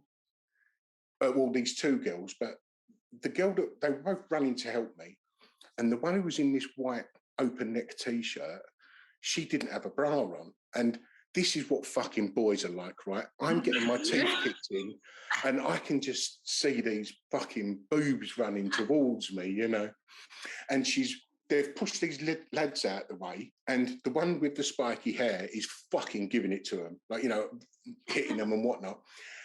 Well, these 2 girls, but the girl that they were both running to help me, and the one who was in this white open neck t-shirt, she didn't have a bra on. And this is what fucking boys are like, right? I'm getting my teeth kicked in, and I can just see these fucking boobs running towards me, you know. And she's they've pushed these lads out the way, and the one with the spiky hair is fucking giving it to them, like, you know, hitting them and whatnot.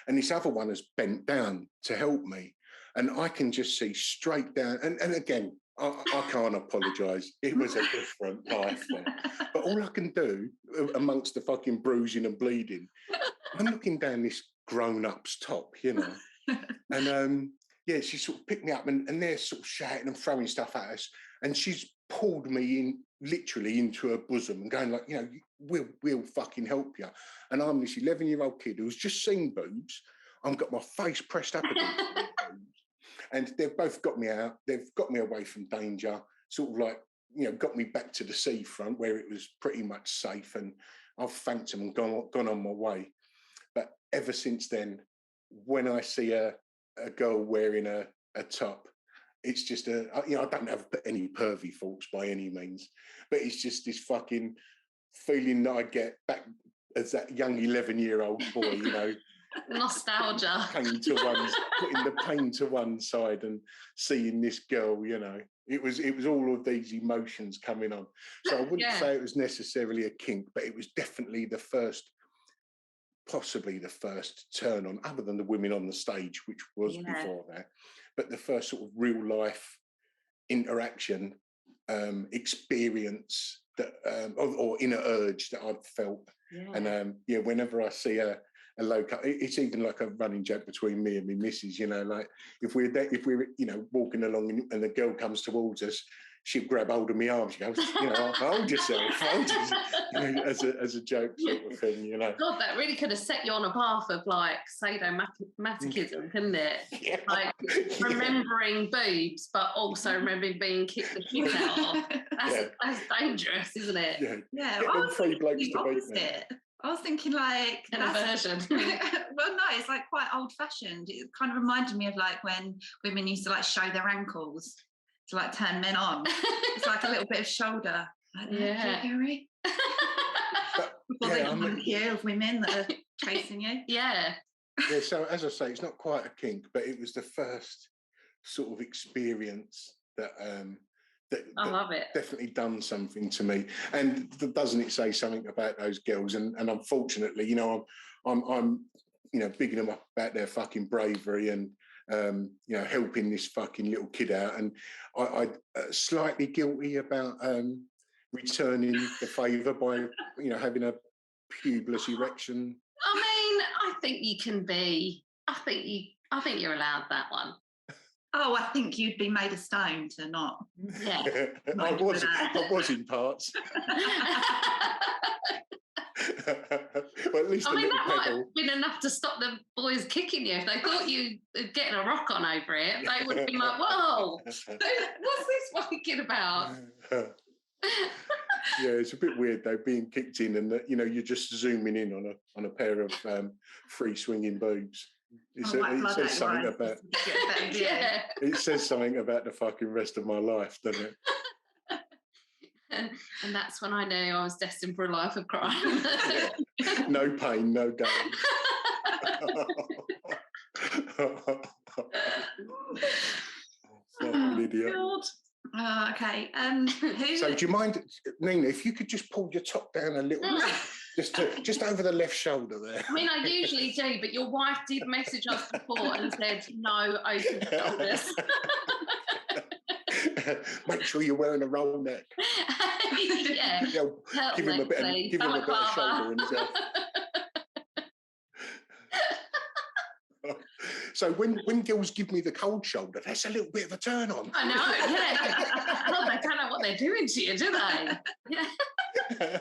And this other one has bent down to help me. And I can just see straight down. And again, I can't apologise. It was a different life there. But all I can do amongst the fucking bruising and bleeding, I'm looking down this grown-up's top, you know. And yeah, she sort of picked me up and they're sort of shouting and throwing stuff at us. And she's pulled me in literally into her bosom and going like, you know, we'll fucking help you. And I'm this 11-year-old kid who's just seen boobs. I've got my face pressed up against the boobs. And they've both got me out. They've got me away from danger, sort of like, you know, got me back to the seafront where it was pretty much safe. And I've thanked them and gone on my way. But ever since then, when I see a girl wearing a top, it's just you know, I don't have any pervy thoughts by any means, but it's just this fucking feeling that I get back as that young 11-year-old boy, you know. Nostalgia. Putting the pain to one side and seeing this girl, you know. It was all of these emotions coming on. So I wouldn't say it was necessarily a kink, but it was definitely possibly the first turn on, other than the women on the stage, which was before that. But the first sort of real life interaction experience that or inner urge that I've felt. And whenever I see a local, it's even like a running joke between me and my missus, you know, like if we're you know, walking along and the girl comes towards us, she'd grab hold of my arm. She goes, you know, hold yourself, you know, as a joke sort of thing, you know. God, that really could have set you on a path of like sadomasochism, couldn't it? Yeah. Like remembering boobs, but also remembering being kicked the shit out of. That's dangerous, isn't it? Yeah. I was thinking opposite. I was thinking like an aversion. Well, no, it's like quite old-fashioned. It kind of reminded me of like when women used to like show their ankles to like turn men on. It's like a little bit of shoulder. Like that, Gary. Before they come here of women that are chasing you. Yeah. Yeah, so as I say, it's not quite a kink, but it was the first sort of experience that I love it. Definitely done something to me. And doesn't it say something about those girls? And unfortunately, you know, I'm you know, bigging them up about their fucking bravery and you know, helping this fucking little kid out. And I slightly guilty about returning the favour by, you know, having a pubeless erection. I mean, I think you can be. I think you're allowed that one. Oh, I think you'd be made of stone to not. Yeah, I was in parts. Well, at least I mean, that might have been enough to stop the boys kicking you. If they thought you were getting a rock on over it, they would have been like, "Whoa, what's this fucking kid about?" Yeah, it's a bit weird though, being kicked in, and you know, you're just zooming in on a pair of free swinging boobs. It says something about. It says something about the fucking rest of my life, doesn't it? And that's when I knew I was destined for a life of crime. No pain, no gain. Fucking idiot. Okay. So do you mind, Nina, if you could just pull your top down a little bit, just over the left shoulder there? I mean, I usually do, but your wife did message us before and said no open shoulders. Make sure you're wearing a roll neck. Yeah. Give him a bit of shoulder and stuff. So when girls give me the cold shoulder, that's a little bit of a turn on. I know, yeah. Well, they don't know what they're doing to you, do they? Yeah.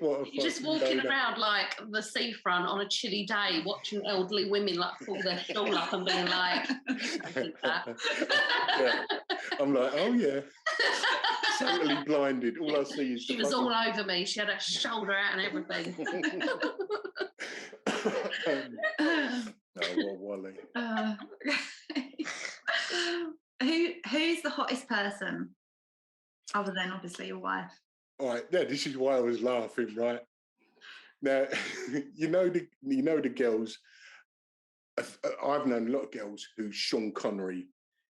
You're just walking around like the seafront on a chilly day, watching elderly women like pull their shawl up and being like, I think that. Yeah. I'm like, oh yeah. Totally blinded. All I see is she was all over me. She had her shoulder out and everything. Oh, what a Wally. Who's the hottest person, other than obviously your wife? All right, yeah, this is why I was laughing, right? Now, you know the girls. I've known a lot of girls who Sean Connery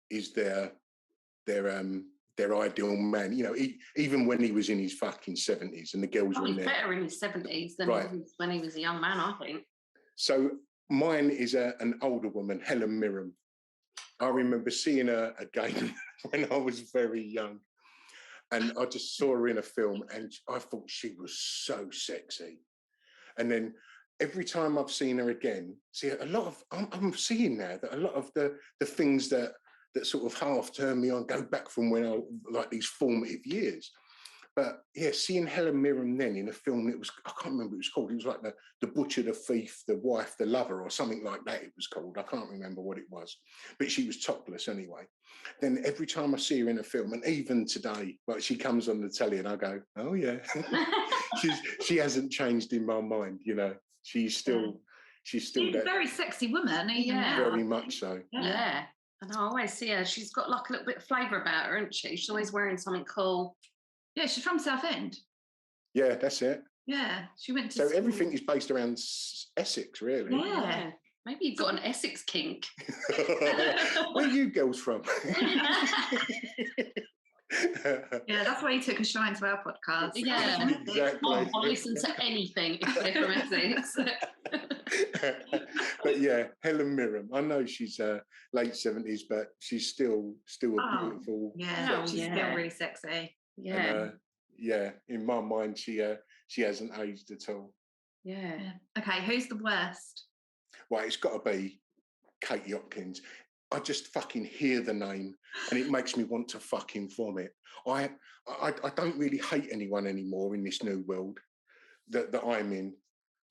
is their their ideal man. You know, even when he was in his fucking 70s and the girls were in He's there. better in his 70s than Right. he was when he was a young man, I think. So mine is an older woman, Helen Mirren. I remember seeing her again when I was very young. And I just saw her in a film and I thought she was so sexy. And then every time I've seen her again, I'm seeing now that a lot of the things that sort of half turn me on go back from when I, like these formative years. But yeah, seeing Helen Mirren then in a film, I can't remember what it was called. It was like the Butcher, the Thief, the Wife, the Lover, or something like that it was called. I can't remember what it was, but she was topless anyway. Then every time I see her in a film, and even today, like she comes on the telly and I go, oh yeah, she hasn't changed in my mind, you know. She's still a very sexy woman, even now. Very much so. Yeah. And I always see her. She's got like a little bit of flavour about her, isn't she? She's always wearing something cool. Yeah, she's from Southend. Yeah, that's it. Yeah, she went to So school. everything is based around Essex, really. Yeah. Maybe you've got an Essex kink. Where are you girls from? Yeah, that's why you took a shine to our podcast. Yeah, exactly. I'll listen to anything if they're from Essex. But yeah, Helen Mirren. I know she's late 70s, but she's still a beautiful. Yeah, she's still really sexy. Yeah. And, yeah, in my mind, she hasn't aged at all. Yeah. Okay, who's the worst? Well, it's got to be Katie Hopkins. I just fucking hear the name and it makes me want to fucking vomit. I don't really hate anyone anymore in this new world that I'm in,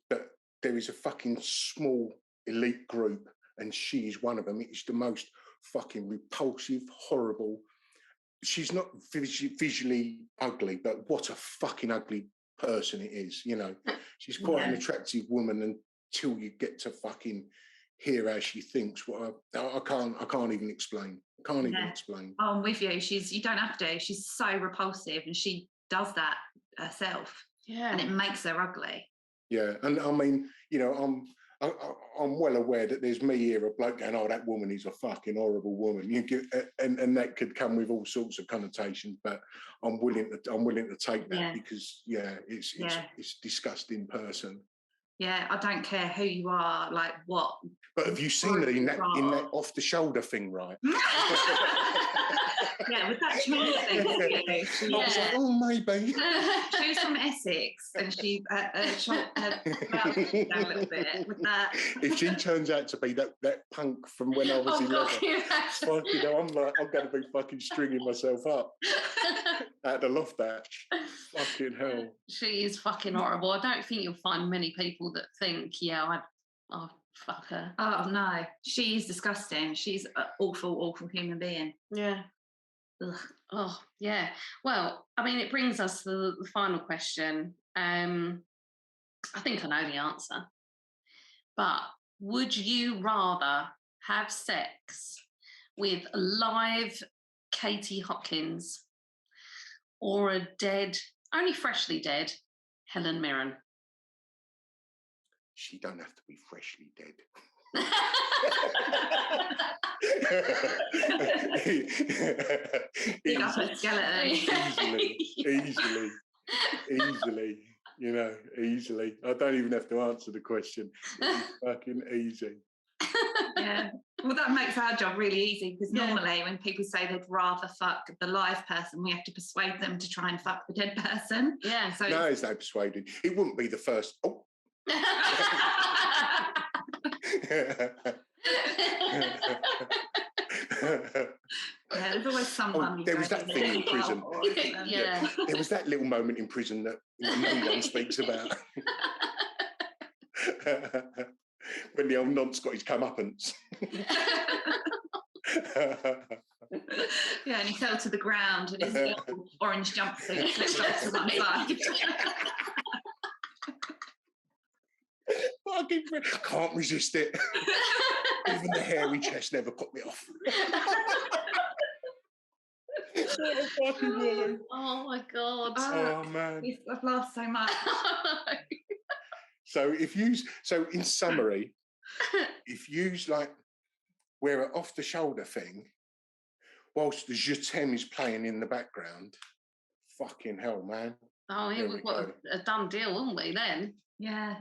but there is a fucking small elite group and she's one of them. It's the most fucking repulsive, horrible. She's not visually ugly, but what a fucking ugly person it is, you know. She's quite an attractive woman until you get to fucking hear how she thinks. What I can't even explain. Even explain. Oh, I'm with you. You don't have to. She's so repulsive, and she does that herself. Yeah, and it makes her ugly. Yeah, and I mean, you know, I'm well aware that there's me here, a bloke going, "Oh, that woman is a fucking horrible woman." And that could come with all sorts of connotations, but I'm willing to take that because it's disgusting person. Yeah, I don't care who you are, like what. But have you seen her in that off the shoulder thing, right? Yeah, with that change thing. I was like, oh, maybe. She was from Essex, and she shot her mouth down a little bit with that. If she turns out to be that punk from when I was 11, fucking hell, I'm going to be fucking stringing myself up at the loft hatch. Fucking hell. She is fucking horrible. I don't think you'll find many people that think, oh, fuck her. Oh, no. She's disgusting. She's an awful, awful human being. Yeah. Ugh. Oh, yeah. Well, I mean, it brings us to the final question. I think I know the answer. But would you rather have sex with a live Katie Hopkins or a dead, only freshly dead, Helen Mirren? She don't have to be freshly dead. Easily, you know, easily. I don't even have to answer the question. It's fucking easy. Yeah. Well, that makes our job really easy because normally when people say they'd rather fuck the live person, we have to persuade them to try and fuck the dead person. Yeah. So no, it's no persuading. It wouldn't be the first. Oh. Yeah, there's always someone. There was that thing in prison. Yeah. There was that little moment in prison that no one speaks about. When the old nonce got his comeuppance. Yeah, and he fell to the ground and his little orange jumpsuit slipped off to one side. I can't resist it. Even the hairy chest never put me off. What a fucking woman. Oh my God. Oh man. I've laughed so much. So in summary, if you like wear an off the shoulder thing, whilst the Je T'aime is playing in the background. Fucking hell, man. Oh, yeah, we've got a done deal, haven't we, then? Yeah.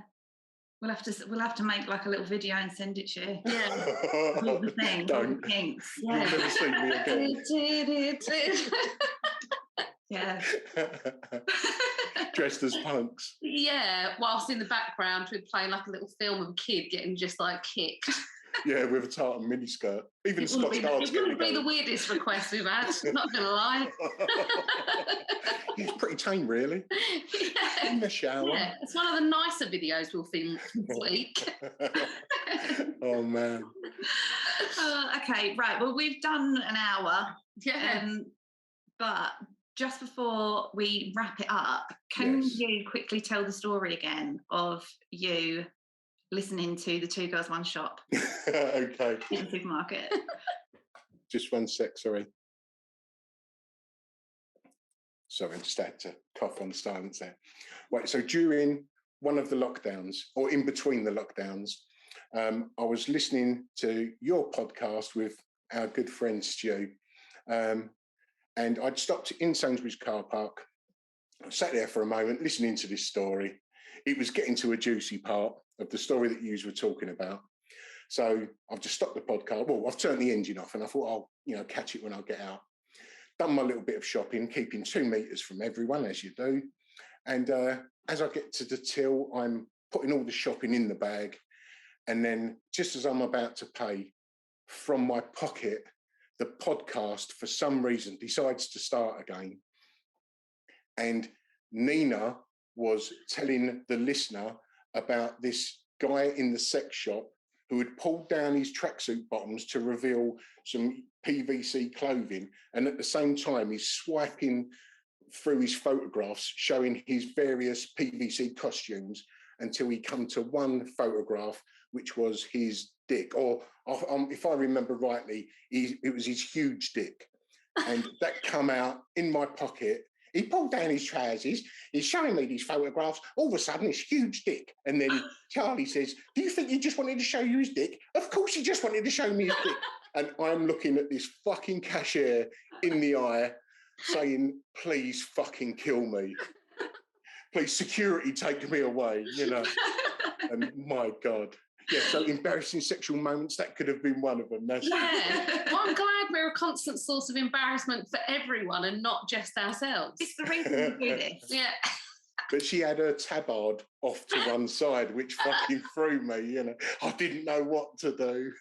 We'll have to make like a little video and send it to you. Yeah. All the things, all the kinks. You'll never see me again. Yeah. Dressed as punks. Yeah, whilst in the background we're playing like a little film of a kid getting just like kicked. Yeah, with a tartan miniskirt. Even Scotch Guards. It wouldn't be the weirdest request we've had, not gonna lie. It's pretty tame, really. Yeah. In the shower. Yeah, it's one of the nicer videos we'll film this week. Oh, man. Okay, right. Well, we've done an hour. Yeah. But just before we wrap it up, can you quickly tell the story again of you listening to the Two Girls One Shop? Okay. In the supermarket. Just one sec, sorry. Sorry, I just had to cough on silence there. Right, so during one of the lockdowns, or in between the lockdowns, I was listening to your podcast with our good friend Stu, and I'd stopped in Sainsbury's car park. I sat there for a moment listening to this story. It was getting to a juicy part of the story that you were talking about. So I've just stopped the podcast. Well, I've turned the engine off and I thought I'll catch it when I get out. Done my little bit of shopping, keeping 2 meters from everyone, as you do. And as I get to the till, I'm putting all the shopping in the bag. And then just as I'm about to pay, from my pocket, the podcast, for some reason, decides to start again. And Nina was telling the listener about this guy in the sex shop who had pulled down his tracksuit bottoms to reveal some PVC clothing. And at the same time, he's swiping through his photographs, showing his various PVC costumes until he come to one photograph, which was his dick. Or if I remember rightly, it was his huge dick. And that come out in my pocket. He pulled down his trousers. He's showing me these photographs. All of a sudden, it's huge dick. And then Charlie says, "Do you think he just wanted to show you his dick?" Of course he just wanted to show me his dick. And I'm looking at this fucking cashier in the eye saying, "Please fucking kill me. Please, security, take me away," And my God. Yeah, so embarrassing sexual moments, that could have been one of them. That's Well, I'm glad we're a constant source of embarrassment for everyone and not just ourselves. It's the reason we do this. Yeah. But she had her tabard off to one side, which fucking threw me, I didn't know what to do.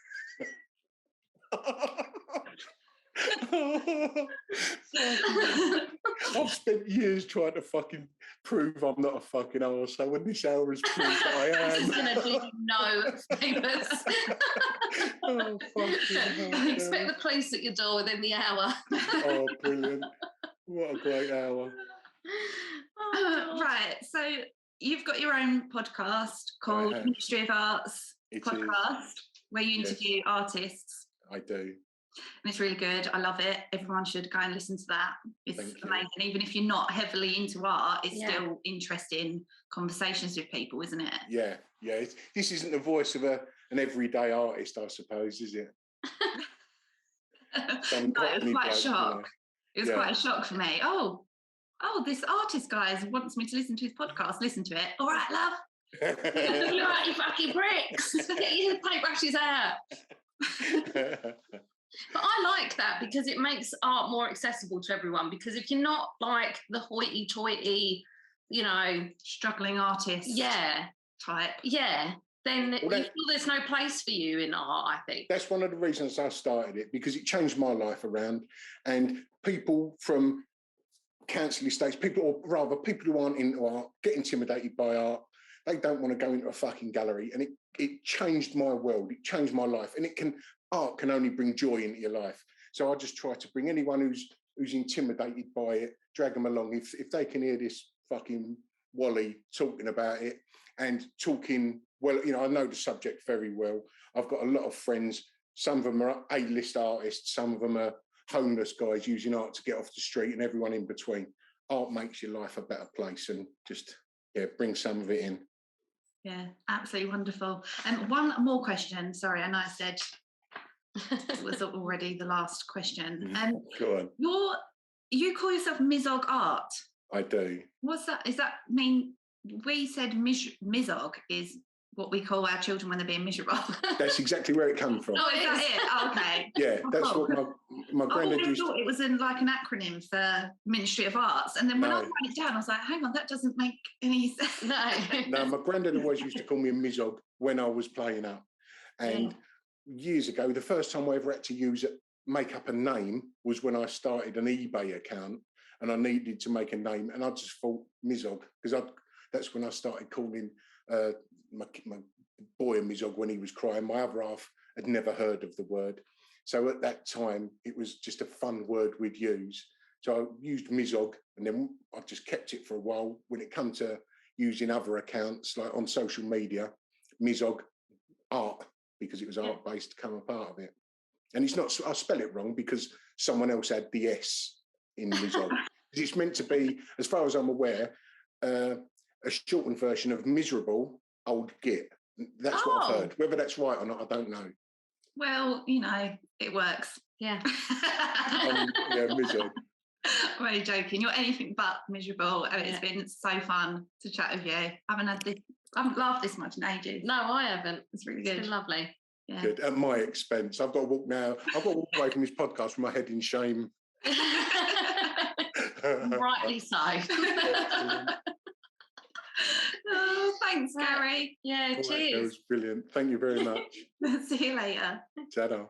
I've spent years trying to fucking prove I'm not a fucking arse. So when this hour is proved that I am, this is going to do you no favours. Oh, fucking hell. Expect the police at your door within the hour. Oh, brilliant. What a great hour. Right, so you've got your own podcast called Ministry of Arts Podcast, where you interview artists. I do. And it's really good. I love it. Everyone should go and listen to that. It's amazing. Even if you're not heavily into art, it's still interesting conversations with people, isn't it? Yeah, yeah. This isn't the voice of an everyday artist, I suppose, is it? No, it was quite a shock. It was quite a shock for me. Oh, this artist guy wants me to listen to his podcast. Listen to it. All right, love. You're right, you fucking bricks. Get your paintbrushes out. But I like that because it makes art more accessible to everyone. Because if you're not like the hoity-toity, struggling artist, type, then you feel there's no place for you in art. I think that's one of the reasons I started it, because it changed my life around. And people from council estates, people who aren't into art, get intimidated by art. They don't want to go into a fucking gallery, and it changed my world. It changed my life, and art can only bring joy into your life. So I just try to bring anyone who's intimidated by it, drag them along. If they can hear this fucking Wally talking about it and talking well, I know the subject very well. I've got a lot of friends. Some of them are A-list artists. Some of them are homeless guys using art to get off the street, and everyone in between. Art makes your life a better place, and just bring some of it in. Yeah, absolutely wonderful. And one more question. Sorry, I know I said It was already the last question. Go on. You call yourself Mizog Art. I do. What's that? Is that mean? We said Mizog is what we call our children when they're being miserable. That's exactly where it comes from. Oh, is that it? Oh, okay. Yeah, that's cool. what my granddad I used thought it was like an acronym for Ministry of Arts. And then when I wrote it down, I was like, hang on, that doesn't make any sense. No, my granddad always used to call me a Mizog when I was playing up. And years ago, the first time I ever had to make up a name was when I started an eBay account and I needed to make a name. And I just thought Mizog, because that's when I started calling my boy a Mizog when he was crying. My other half had never heard of the word. So at that time, it was just a fun word we'd use. So I used Mizog, and then I just kept it for a while. When it come to using other accounts, like on social media, Mizog Art, because it was art-based to come a part of it. And it's not, I spell it wrong because someone else had the S in Mizog. It's meant to be, as far as I'm aware, a shortened version of miserable old git. That's what I've heard. Whether that's right or not, I don't know. Well, it works. Yeah. Mizog. I'm only joking. You're anything but miserable, and it's been so fun to chat with you. I haven't laughed this much in ages. No, I haven't. It's really good. It's been lovely. Yeah. Good. At my expense. I've got to walk now. I've got to walk away from this podcast with my head in shame. Rightly so. Oh, thanks, Gary. Yeah, cheers. That was brilliant. Thank you very much. See you later. Ta-da.